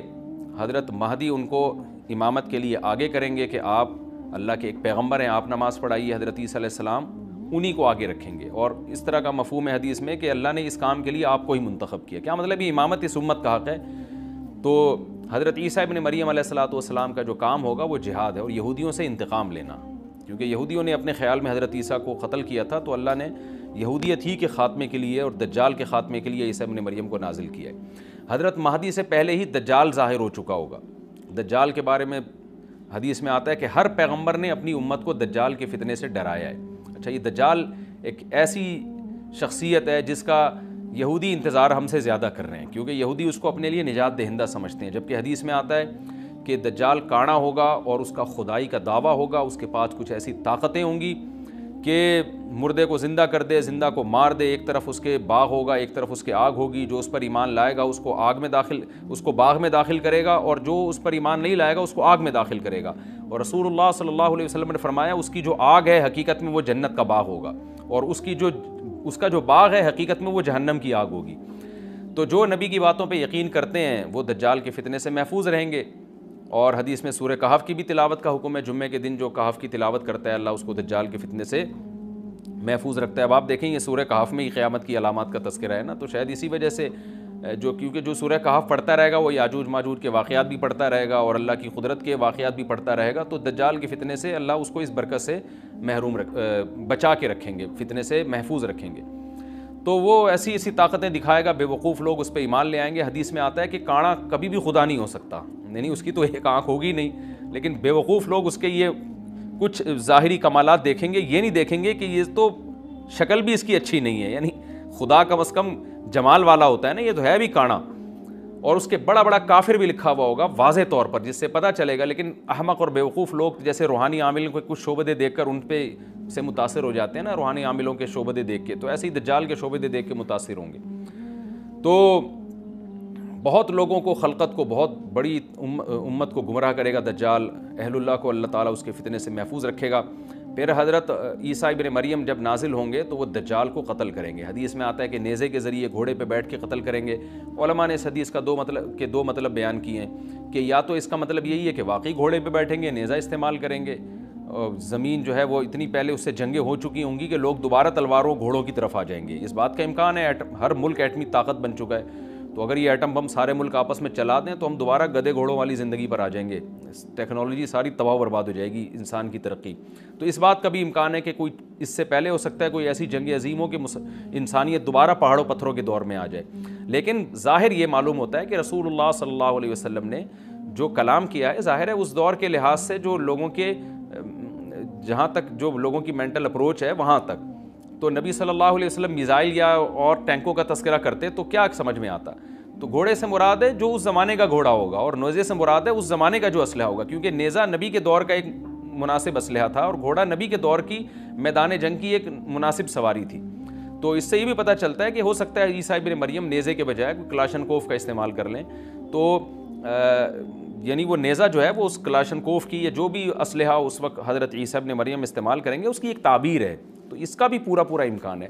حضرت مہدی ان کو امامت کے لیے آگے کریں گے کہ آپ اللہ کے ایک پیغمبر ہیں، آپ نماز پڑھائیے، حضرت عیسیٰ علیہ السلام انہی کو آگے رکھیں گے، اور اس طرح کا مفہوم ہے حدیث میں کہ اللہ نے اس کام کے لیے آپ کو ہی منتخب کیا۔ کیا مطلب یہ امامت اس امت کا حق ہے؟ تو حضرت عیسیٰ ابن مریم علیہ السلام کا جو کام ہوگا وہ جہاد ہے اور یہودیوں سے انتقام لینا، کیونکہ یہودیوں نے اپنے خیال میں حضرت عیسیٰ کو قتل کیا تھا، تو اللہ نے یہودیت ہی کے خاتمے کے لیے اور دجال کے خاتمے کے لیے عیسیٰ ابن مریم کو نازل کیا ہے۔ حضرت مہدی سے پہلے ہی دجال ظاہر ہو چکا ہوگا۔ دجال کے بارے میں حدیث میں آتا ہے کہ ہر پیغمبر نے اپنی امت کو دجال کے فتنے سے ڈرایا ہے۔ اچھا، یہ دجال ایک ایسی شخصیت ہے جس کا یہودی انتظار ہم سے زیادہ کر رہے ہیں، کیونکہ یہودی اس کو اپنے لیے نجات دہندہ سمجھتے ہیں، جبکہ حدیث میں آتا ہے کہ دجال کانا ہوگا اور اس کا خدائی کا دعویٰ ہوگا، اس کے پاس کچھ ایسی طاقتیں ہوں گی کہ مردے کو زندہ کر دے، زندہ کو مار دے، ایک طرف اس کے باغ ہوگا، ایک طرف اس کے آگ ہوگی، جو اس پر ایمان لائے گا اس کو باغ میں داخل کرے گا، اور جو اس پر ایمان نہیں لائے گا اس کو آگ میں داخل کرے گا۔ اور رسول اللہ صلی اللہ علیہ وسلم نے فرمایا اس کی جو آگ ہے حقیقت میں وہ جنت کا باغ ہوگا، اور اس کا جو باغ ہے حقیقت میں وہ جہنم کی آگ ہوگی۔ تو جو نبی کی باتوں پہ یقین کرتے ہیں وہ دجال کے فتنے سے محفوظ رہیں گے۔ اور حدیث میں سورہ کہف کی بھی تلاوت کا حکم ہے، جمعے کے دن جو کہف کی تلاوت کرتا ہے اللہ اس کو دجال کے فتنے سے محفوظ رکھتا ہے۔ اب آپ دیکھیں یہ سورہ کہف میں ہی قیامت کی علامات کا تذکرہ ہے نا، تو شاید اسی وجہ سے کیونکہ جو سورہ کہف پڑھتا رہے گا وہ یاجوج ماجوج کے واقعات بھی پڑھتا رہے گا اور اللہ کی قدرت کے واقعات بھی پڑھتا رہے گا، تو دجال کے فتنے سے اللہ اس کو اس برکت سے بچا کے رکھیں گے، فتنے سے محفوظ رکھیں گے۔ تو وہ ایسی طاقتیں دکھائے گا، بے وقوف لوگ اس پہ ایمان لے آئیں گے۔ حدیث میں آتا ہے کہ کانا کبھی بھی خدا نہیں ہو سکتا، یعنی اس کی تو ایک آنکھ ہوگی نہیں، لیکن بے وقوف لوگ اس کے یہ کچھ ظاہری کمالات دیکھیں گے، یہ نہیں دیکھیں گے کہ یہ تو شکل بھی اس کی اچھی نہیں ہے، یعنی خدا کم از کم جمال والا ہوتا ہے نا، یہ تو ہے بھی کانا، اور اس کے بڑا بڑا کافر بھی لکھا ہوا ہوگا واضح طور پر، جس سے پتہ چلے گا۔ لیکن احمق اور بیوقوف لوگ جیسے روحانی عاملوں کے کچھ شعبدے دیکھ کر ان پہ سے متاثر ہو جاتے ہیں نا، روحانی عاملوں کے شعبدے دیکھ کے، تو ایسے ہی دجال کے شعبدے دیکھ کے متاثر ہوں گے۔ تو بہت لوگوں کو، خلقت کو، بہت بڑی امت کو گمراہ کرے گا دجال، اہل اللہ کو اللہ تعالیٰ اس کے فتنے سے محفوظ رکھے گا۔ پھر حضرت عیسیٰ ابن مریم جب نازل ہوں گے تو وہ دجال کو قتل کریں گے۔ حدیث میں آتا ہے کہ نیزے کے ذریعے گھوڑے پہ بیٹھ کے قتل کریں گے۔ علماء نے اس حدیث کا دو مطلب بیان کیے ہیں کہ یا تو اس کا مطلب یہی ہے کہ واقعی گھوڑے پہ بیٹھیں گے، نیزہ استعمال کریں گے، زمین جو ہے وہ اتنی پہلے اس سے جنگیں ہو چکی ہوں گی کہ لوگ دوبارہ تلواروں گھوڑوں کی طرف آ جائیں گے، اس بات کا امکان ہے، ہر ملک ایٹمی طاقت بن چکا ہے، تو اگر یہ ایٹم بم سارے ملک آپس میں چلا دیں تو ہم دوبارہ گدے گھوڑوں والی زندگی پر آ جائیں گے، ٹیکنالوجی ساری تباہ و برباد ہو جائے گی، انسان کی ترقی۔ تو اس بات کا بھی امکان ہے کہ کوئی اس سے پہلے ہو سکتا ہے کوئی ایسی جنگ عظیم ہو کہ انسانیت دوبارہ پہاڑوں پتھروں کے دور میں آ جائے، لیکن ظاہر یہ معلوم ہوتا ہے کہ رسول اللہ صلی اللہ علیہ وسلم نے جو کلام کیا ہے، ظاہر ہے اس دور کے لحاظ سے جو لوگوں کے جہاں تک جو لوگوں کی مینٹل اپروچ ہے وہاں تک، تو نبی صلی اللہ علیہ وسلم میزائل یا اور ٹینکوں کا تذکرہ کرتے تو کیا سمجھ میں آتا؟ تو گھوڑے سے مراد ہے جو اس زمانے کا گھوڑا ہوگا، اور نیزے سے مراد ہے اس زمانے کا جو اسلحہ ہوگا، کیونکہ نیزہ نبی کے دور کا ایک مناسب اسلحہ تھا اور گھوڑا نبی کے دور کی میدان جنگ کی ایک مناسب سواری تھی۔ تو اس سے یہ بھی پتہ چلتا ہے کہ ہو سکتا ہے عیسیٰ ابن مریم نیزے کے بجائے کلاشنکوف کا استعمال کر لیں، تو یعنی وہ نیزہ جو ہے وہ اس کلاشنکوف کی یا جو بھی اسلحہ اس وقت حضرت عیسیٰ ابن مریم استعمال کریں گے اس کی ایک تعبیر ہے، تو اس کا بھی پورا امکان ہے۔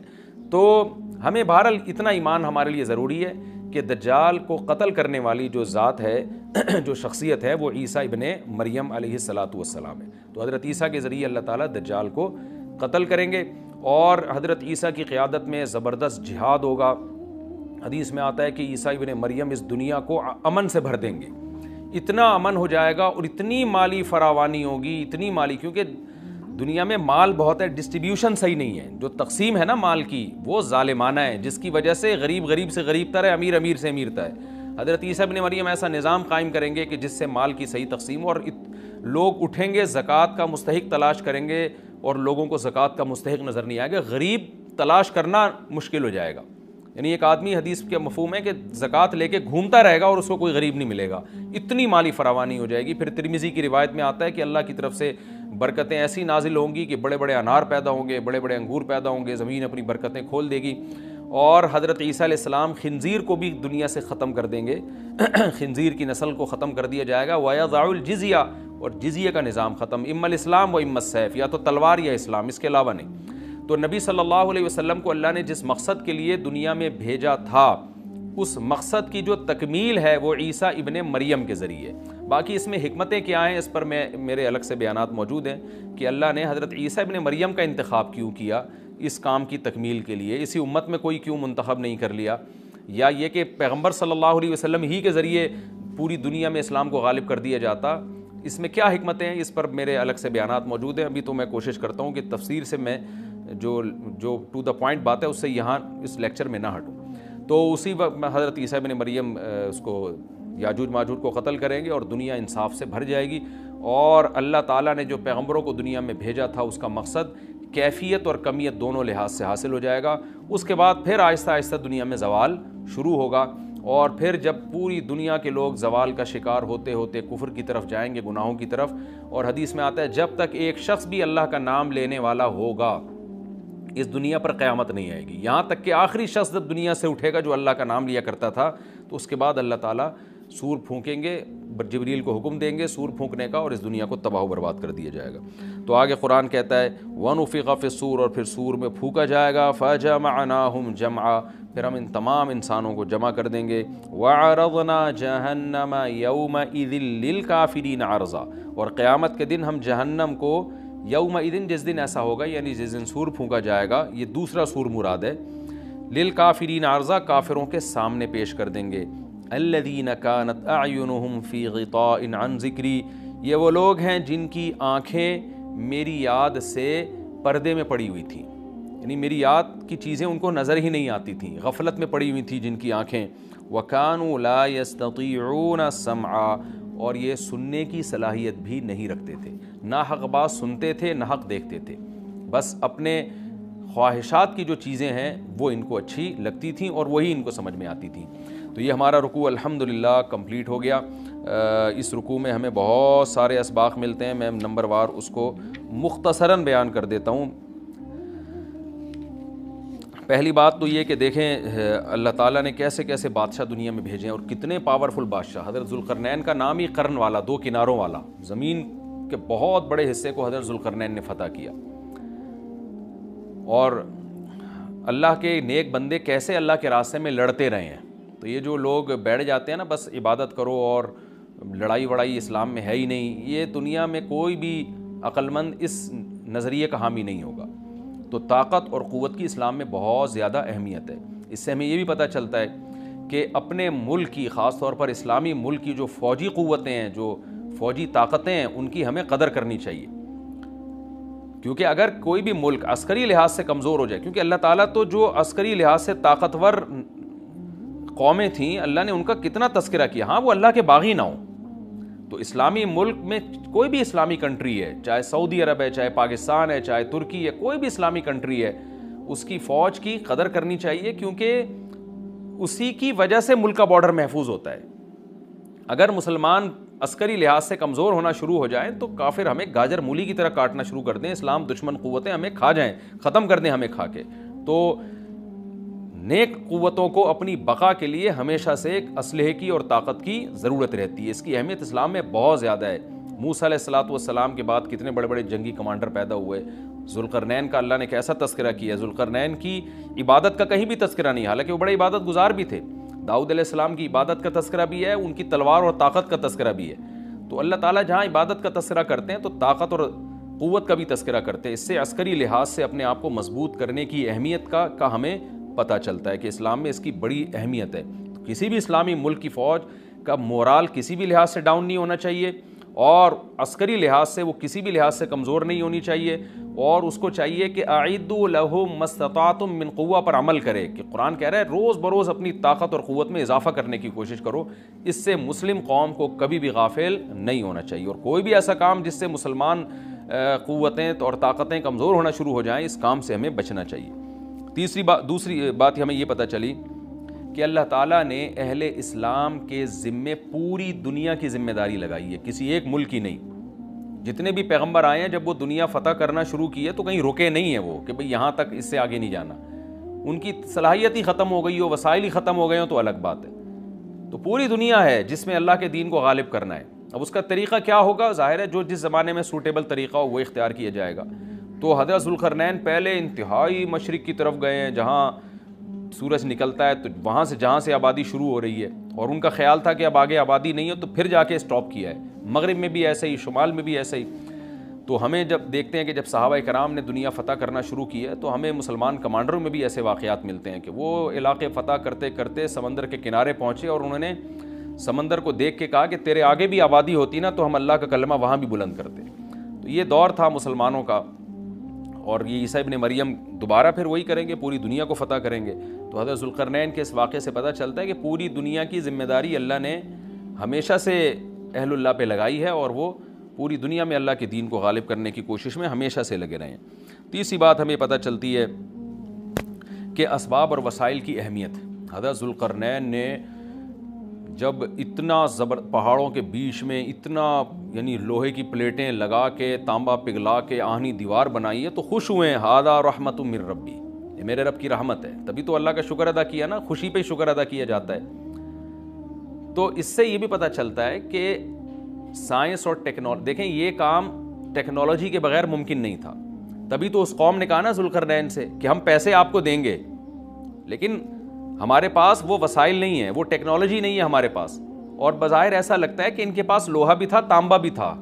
تو ہمیں بہرحال اتنا ایمان ہمارے لیے ضروری ہے کہ دجال کو قتل کرنے والی جو ذات ہے، جو شخصیت ہے، وہ عیسیٰ ابن مریم علیہ الصلاۃ والسلام ہے۔ تو حضرت عیسیٰ کے ذریعے اللہ تعالیٰ دجال کو قتل کریں گے، اور حضرت عیسیٰ کی قیادت میں زبردست جہاد ہوگا۔ حدیث میں آتا ہے کہ عیسیٰ ابن مریم اس دنیا کو امن سے بھر دیں گے، اتنا امن ہو جائے گا اور اتنی مالی فراوانی ہوگی، اتنی مالی، کیونکہ دنیا میں مال بہت ہے، ڈسٹریبیوشن صحیح نہیں ہے، جو تقسیم ہے نا مال کی وہ ظالمانہ ہے، جس کی وجہ سے غریب غریب سے غریب تر ہے، امیر امیر سے امیر تر ہے۔ حضرت عیسیٰ ابن مریم ایسا نظام قائم کریں گے کہ جس سے مال کی صحیح تقسیم، اور لوگ اٹھیں گے زکوٰۃ کا مستحق تلاش کریں گے اور لوگوں کو زکوٰۃ کا مستحق نظر نہیں آئے گا، غریب تلاش کرنا مشکل ہو جائے گا۔ یعنی ایک آدمی، حدیث کے مفہوم ہے کہ زکوٰۃ لے کے گھومتا رہے گا اور اس کو کوئی غریب نہیں ملے گا، اتنی مالی فراوانی ہو جائے گی۔ پھر ترمذی کی روایت میں آتا ہے کہ اللہ کی طرف سے برکتیں ایسی نازل ہوں گی کہ بڑے بڑے انار پیدا ہوں گے، بڑے بڑے انگور پیدا ہوں گے، زمین اپنی برکتیں کھول دے گی، اور حضرت عیسیٰ علیہ السلام خنزیر کو بھی دنیا سے ختم کر دیں گے، خنزیر کی نسل کو ختم کر دیا جائے گا، وَيَضَعُ الْجِزْيَةَ، اور جزیہ کا نظام ختم، اما الاسلام و اما السیف، یا تو تلوار یا اسلام، اس کے علاوہ نہیں۔ تو نبی صلی اللہ علیہ وسلم کو اللہ نے جس مقصد کے لیے دنیا میں بھیجا تھا، اس مقصد کی جو تکمیل ہے وہ عیسیٰ ابن مریم کے ذریعے۔ باقی اس میں حکمتیں کیا ہیں اس پر میرے الگ سے بیانات موجود ہیں کہ اللہ نے حضرت عیسیٰ ابن مریم کا انتخاب کیوں کیا اس کام کی تکمیل کے لیے، اسی امت میں کوئی کیوں منتخب نہیں کر لیا، یا یہ کہ پیغمبر صلی اللہ علیہ وسلم ہی کے ذریعے پوری دنیا میں اسلام کو غالب کر دیا جاتا، اس میں کیا حکمتیں ہیں، اس پر میرے الگ سے بیانات موجود ہیں۔ ابھی تو میں کوشش کرتا ہوں کہ تفسیر سے میں جو ٹو دا پوائنٹ بات ہے اس سے یہاں اس لیکچر میں نہ ہٹوں۔ تو اسی وقت حضرت عیسیٰ ابن مریم اس کو یاجوج ماجوج کو قتل کریں گے اور دنیا انصاف سے بھر جائے گی، اور اللہ تعالیٰ نے جو پیغمبروں کو دنیا میں بھیجا تھا اس کا مقصد کیفیت اور کمیت دونوں لحاظ سے حاصل ہو جائے گا۔ اس کے بعد پھر آہستہ آہستہ دنیا میں زوال شروع ہوگا، اور پھر جب پوری دنیا کے لوگ زوال کا شکار ہوتے ہوتے کفر کی طرف جائیں گے، گناہوں کی طرف، اور حدیث میں آتا ہے جب تک ایک شخص بھی اللہ کا نام لینے والا ہوگا اس دنیا پر قیامت نہیں آئے گی، یہاں تک کہ آخری شخص جب دنیا سے اٹھے گا جو اللہ کا نام لیا کرتا تھا، تو اس کے بعد اللہ تعالیٰ سور پھونکیں گے، جبریل کو حکم دیں گے سور پھونکنے کا، اور اس دنیا کو تباہ و برباد کر دیا جائے گا۔ تو آگے قرآن کہتا ہے وَنُفِخَ فِي الصُّورِ، اور پھر سور میں پھونکا جائے گا، فَجَمَعْنَاهُمْ جَمْعًا، پھر ہم ان تمام انسانوں کو جمع کر دیں گے، وَعَرَضْنَا جَهَنَّمَ يَوْمَئِذٍ لِّلْكَافِرِينَ عَرْضًا، اور قیامت کے دن ہم جہنم کو یومئذ، جس دن ایسا ہوگا یعنی جس دن سور پھونکا جائے گا، یہ دوسرا سور مراد ہے، للکافرین عرضا، کافروں کے سامنے پیش کر دیں گے، الذین کانت اعینہم فی غطاء عن ذکری، یہ وہ لوگ ہیں جن کی آنکھیں میری یاد سے پردے میں پڑی ہوئی تھیں، یعنی میری یاد کی چیزیں ان کو نظر ہی نہیں آتی تھیں، غفلت میں پڑی ہوئی تھی جن کی آنکھیں، وَكَانُوا لَا يَسْتَطِيعُونَ السَّمْعَ، اور یہ سننے کی صلاحیت بھی نہیں رکھتے تھے، نہ حق بات سنتے تھے نہ حق دیکھتے تھے، بس اپنے خواہشات کی جو چیزیں ہیں وہ ان کو اچھی لگتی تھیں اور وہی ان کو سمجھ میں آتی تھیں۔ تو یہ ہمارا رکوع الحمدللہ کمپلیٹ ہو گیا۔ اس رکوع میں ہمیں بہت سارے اسباق ملتے ہیں، میں نمبر وار اس کو مختصراً بیان کر دیتا ہوں۔ پہلی بات تو یہ کہ دیکھیں اللہ تعالیٰ نے کیسے کیسے بادشاہ دنیا میں بھیجے ہیں اور کتنے پاورفل بادشاہ۔ حضرت ذوالقرنین کا نام ہی قرن والا، دو کناروں والا، زمین کے بہت بڑے حصے کو حضرت ذوالقرنین نے فتح کیا، اور اللہ کے نیک بندے کیسے اللہ کے راستے میں لڑتے رہے ہیں۔ تو یہ جو لوگ بیٹھ جاتے ہیں نا بس عبادت کرو اور لڑائی وڑائی اسلام میں ہے ہی نہیں، یہ دنیا میں کوئی بھی عقل مند اس نظریے کا حامی نہیں ہوگا۔ تو طاقت اور قوت کی اسلام میں بہت زیادہ اہمیت ہے۔ اس سے ہمیں یہ بھی پتہ چلتا ہے کہ اپنے ملک کی، خاص طور پر اسلامی ملک کی جو فوجی قوتیں ہیں، جو فوجی طاقتیں ہیں، ان کی ہمیں قدر کرنی چاہیے. کیونکہ اگر کوئی بھی ملک عسکری لحاظ سے کمزور ہو جائے، کیونکہ اللہ تعالیٰ تو جو عسکری لحاظ سے طاقتور قومیں تھیں اللہ نے ان کا کتنا تذکرہ کیا. ہاں وہ اللہ کے باغی نہ ہوں. تو اسلامی ملک میں کوئی بھی اسلامی کنٹری ہے، چاہے سعودی عرب ہے، چاہے پاکستان ہے، چاہے ترکی ہے، کوئی بھی اسلامی کنٹری ہے، اس کی فوج کی قدر کرنی چاہیے، کیونکہ اسی کی وجہ سے ملک کا بارڈر محفوظ ہوتا ہے. اگر مسلمان عسکری لحاظ سے کمزور ہونا شروع ہو جائیں تو کافر ہمیں گاجر مولی کی طرح کاٹنا شروع کر دیں، اسلام دشمن قوتیں ہمیں کھا جائیں، ختم کر دیں ہمیں کھا کے. تو نیک قوتوں کو اپنی بقا کے لیے ہمیشہ سے ایک اسلحے کی اور طاقت کی ضرورت رہتی ہے. اس کی اہمیت اسلام میں بہت زیادہ ہے. موسیٰ علیہ الصلوۃ والسلام کے بعد کتنے بڑے بڑے جنگی کمانڈر پیدا ہوئے. ذوالقرنین کا اللہ نے کیسا تذکرہ کیا. ذوالقرنین کی عبادت کا کہیں بھی تذکرہ نہیں، حالانکہ وہ بڑے عبادت گزار بھی تھے. داؤد علیہ السلام کی عبادت کا تذکرہ بھی ہے، ان کی تلوار اور طاقت کا تذکرہ بھی ہے. تو اللہ تعالیٰ جہاں عبادت کا تذکرہ کرتے ہیں تو طاقت اور قوت کا بھی تذکرہ کرتے ہیں. اس سے عسکری لحاظ سے اپنے آپ کو مضبوط کرنے کی اہمیت کا ہمیں پتہ چلتا ہے کہ اسلام میں اس کی بڑی اہمیت ہے. کسی بھی اسلامی ملک کی فوج کا مورال کسی بھی لحاظ سے ڈاؤن نہیں ہونا چاہیے، اور عسکری لحاظ سے وہ کسی بھی لحاظ سے کمزور نہیں ہونی چاہیے. اور اس کو چاہیے کہ اعدوا لهم ما استطعتم من قوہ پر عمل کرے، کہ قرآن کہہ رہا ہے روز بروز اپنی طاقت اور قوت میں اضافہ کرنے کی کوشش کرو. اس سے مسلم قوم کو کبھی بھی غافل نہیں ہونا چاہیے، اور کوئی بھی ایسا کام جس سے مسلمان قوتیں اور طاقتیں کمزور ہونا شروع ہو جائیں، اس کام سے ہمیں بچنا چاہیے. دوسری بات ہمیں یہ پتہ چلی کہ اللہ تعالیٰ نے اہل اسلام کے ذمے پوری دنیا کی ذمہ داری لگائی ہے، کسی ایک ملک کی نہیں. جتنے بھی پیغمبر آئے ہیں جب وہ دنیا فتح کرنا شروع کی ہے تو کہیں رکے نہیں ہیں وہ کہ بھئی یہاں تک، اس سے آگے نہیں جانا. ان کی صلاحیت ہی ختم ہو گئی ہو، وسائل ہی ختم ہو گئے ہوں تو الگ بات ہے. تو پوری دنیا ہے جس میں اللہ کے دین کو غالب کرنا ہے. اب اس کا طریقہ کیا ہوگا؟ ظاہر ہے جو جس زمانے میں سوٹیبل طریقہ ہو وہ اختیار کیا جائے گا. تو حضرت ذوالقرنین پہلے انتہائی مشرق کی طرف گئے ہیں، جہاں سورج نکلتا ہے تو وہاں سے جہاں سے آبادی شروع ہو رہی ہے، اور ان کا خیال تھا کہ اب آگے آبادی نہیں ہے تو پھر جا کے اسٹاپ کیا ہے. مغرب میں بھی ایسے ہی، شمال میں بھی ایسے ہی. تو ہمیں جب دیکھتے ہیں کہ جب صحابہ کرام نے دنیا فتح کرنا شروع کی ہے تو ہمیں مسلمان کمانڈروں میں بھی ایسے واقعات ملتے ہیں کہ وہ علاقے فتح کرتے کرتے سمندر کے کنارے پہنچے اور انہوں نے سمندر کو دیکھ کے کہا کہ تیرے آگے بھی آبادی ہوتی نا تو ہم اللہ کا کلمہ وہاں بھی بلند کرتے. تو یہ دور تھا مسلمانوں کا، اور یہ عیسیٰ ابن مریم دوبارہ پھر وہی کریں گے، پوری دنیا کو فتح کریں گے. تو حضرت ذوالقرنین کے اس واقعے سے پتہ چلتا ہے کہ پوری دنیا کی ذمہ داری اللہ نے ہمیشہ سے اہل اللہ پہ لگائی ہے، اور وہ پوری دنیا میں اللہ کے دین کو غالب کرنے کی کوشش میں ہمیشہ سے لگے رہے ہیں. تیسری بات ہمیں پتہ چلتی ہے کہ اسباب اور وسائل کی اہمیت. حضرت ذوالقرنین نے جب اتنا پہاڑوں کے بیچ میں اتنا یعنی لوہے کی پلیٹیں لگا کے تانبا پگھلا کے آہنی دیوار بنائی ہے تو خوش ہوئے ہیں. ھذا رحمت من ربی، یہ میرے رب کی رحمت ہے. تبھی تو اللہ کا شکر ادا کیا نا، خوشی پہ شکر ادا کیا جاتا ہے. تو اس سے یہ بھی پتہ چلتا ہے کہ سائنس اور ٹیکنالوجی، دیکھیں یہ کام ٹیکنالوجی کے بغیر ممکن نہیں تھا. تبھی تو اس قوم نے کہا نا ذوالقرنین سے کہ ہم پیسے آپ کو دیں گے، لیکن ہمارے پاس وہ وسائل نہیں ہیں، وہ ٹیکنالوجی نہیں ہے ہمارے پاس. اور بظاہر ایسا لگتا ہے کہ ان کے پاس لوہا بھی تھا، تانبا بھی تھا،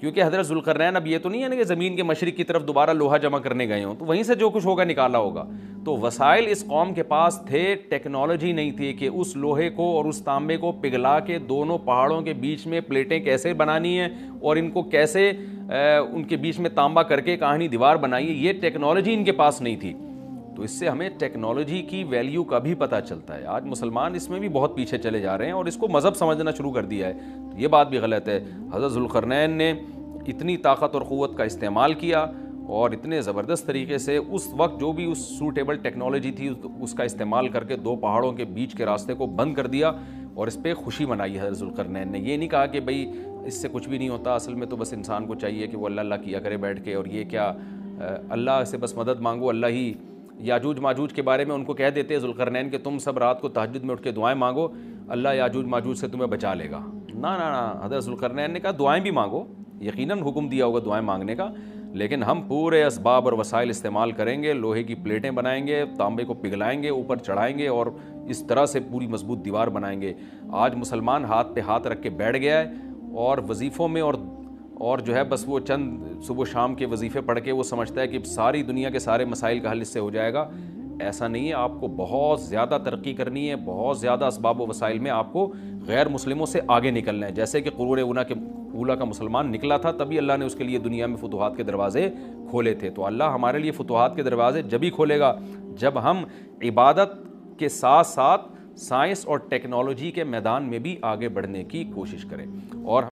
کیونکہ حضرت ذوالقرنین اب یہ تو نہیں ہے نا کہ زمین کے مشرق کی طرف دوبارہ لوہا جمع کرنے گئے ہوں، تو وہیں سے جو کچھ ہوگا نکالا ہوگا. تو وسائل اس قوم کے پاس تھے، ٹیکنالوجی نہیں تھی کہ اس لوہے کو اور اس تانبے کو پگھلا کے دونوں پہاڑوں کے بیچ میں پلیٹیں کیسے بنانی ہیں اور ان کو کیسے ان کے بیچ میں تانبا کر کے کہانی دیوار بنائی ہے. یہ ٹیکنالوجی ان کے پاس نہیں تھی. تو اس سے ہمیں ٹیکنالوجی کی ویلیو کا بھی پتہ چلتا ہے. آج مسلمان اس میں بھی بہت پیچھے چلے جا رہے ہیں اور اس کو مذہب سمجھنا شروع کر دیا ہے. یہ بات بھی غلط ہے. حضرت ذوالقرنین نے اتنی طاقت اور قوت کا استعمال کیا اور اتنے زبردست طریقے سے اس وقت جو بھی اس سوٹیبل ٹیکنالوجی تھی اس کا استعمال کر کے دو پہاڑوں کے بیچ کے راستے کو بند کر دیا اور اس پہ خوشی منائی حضرت ذوالقرنین نے. یہ نہیں کہا کہ بھئی اس سے کچھ بھی نہیں ہوتا، اصل میں تو بس انسان کو چاہیے کہ وہ اللہ اللہ کیا کرے بیٹھ کے، اور یہ کیا اللہ سے بس مدد مانگو، اللہ ہی. یاجوج ماجوج کے بارے میں ان کو کہہ دیتے ذوالقرنین کہ تم سب رات کو تہجد میں اٹھ کے دعائیں مانگو، اللہ یاجوج ماجوج سے تمہیں بچا لے گا. نہ حضرت ذوالقرنین نے کہا دعائیں بھی مانگو، یقیناً حکم دیا ہوگا دعائیں مانگنے کا، لیکن ہم پورے اسباب اور وسائل استعمال کریں گے، لوہے کی پلیٹیں بنائیں گے، تانبے کو پگھلائیں گے، اوپر چڑھائیں گے اور اس طرح سے پوری مضبوط دیوار بنائیں گے. آج مسلمان ہاتھ پہ ہاتھ رکھ کے بیٹھ گیا ہے اور وظیفوں میں اور جو ہے بس وہ چند صبح شام کے وظیفے پڑھ کے وہ سمجھتا ہے کہ ساری دنیا کے سارے مسائل کا حل اس سے ہو جائے گا. ایسا نہیں ہے، آپ کو بہت زیادہ ترقی کرنی ہے، بہت زیادہ اسباب و وسائل میں آپ کو غیر مسلموں سے آگے نکلنا ہے. جیسے کہ قرون اولیٰ کا مسلمان نکلا تھا، تبھی اللہ نے اس کے لیے دنیا میں فتوحات کے دروازے کھولے تھے. تو اللہ ہمارے لیے فتوحات کے دروازے جبھی کھولے گا جب ہم عبادت کے ساتھ ساتھ سائنس اور ٹیکنالوجی کے میدان میں بھی آگے بڑھنے کی کوشش کریں. اور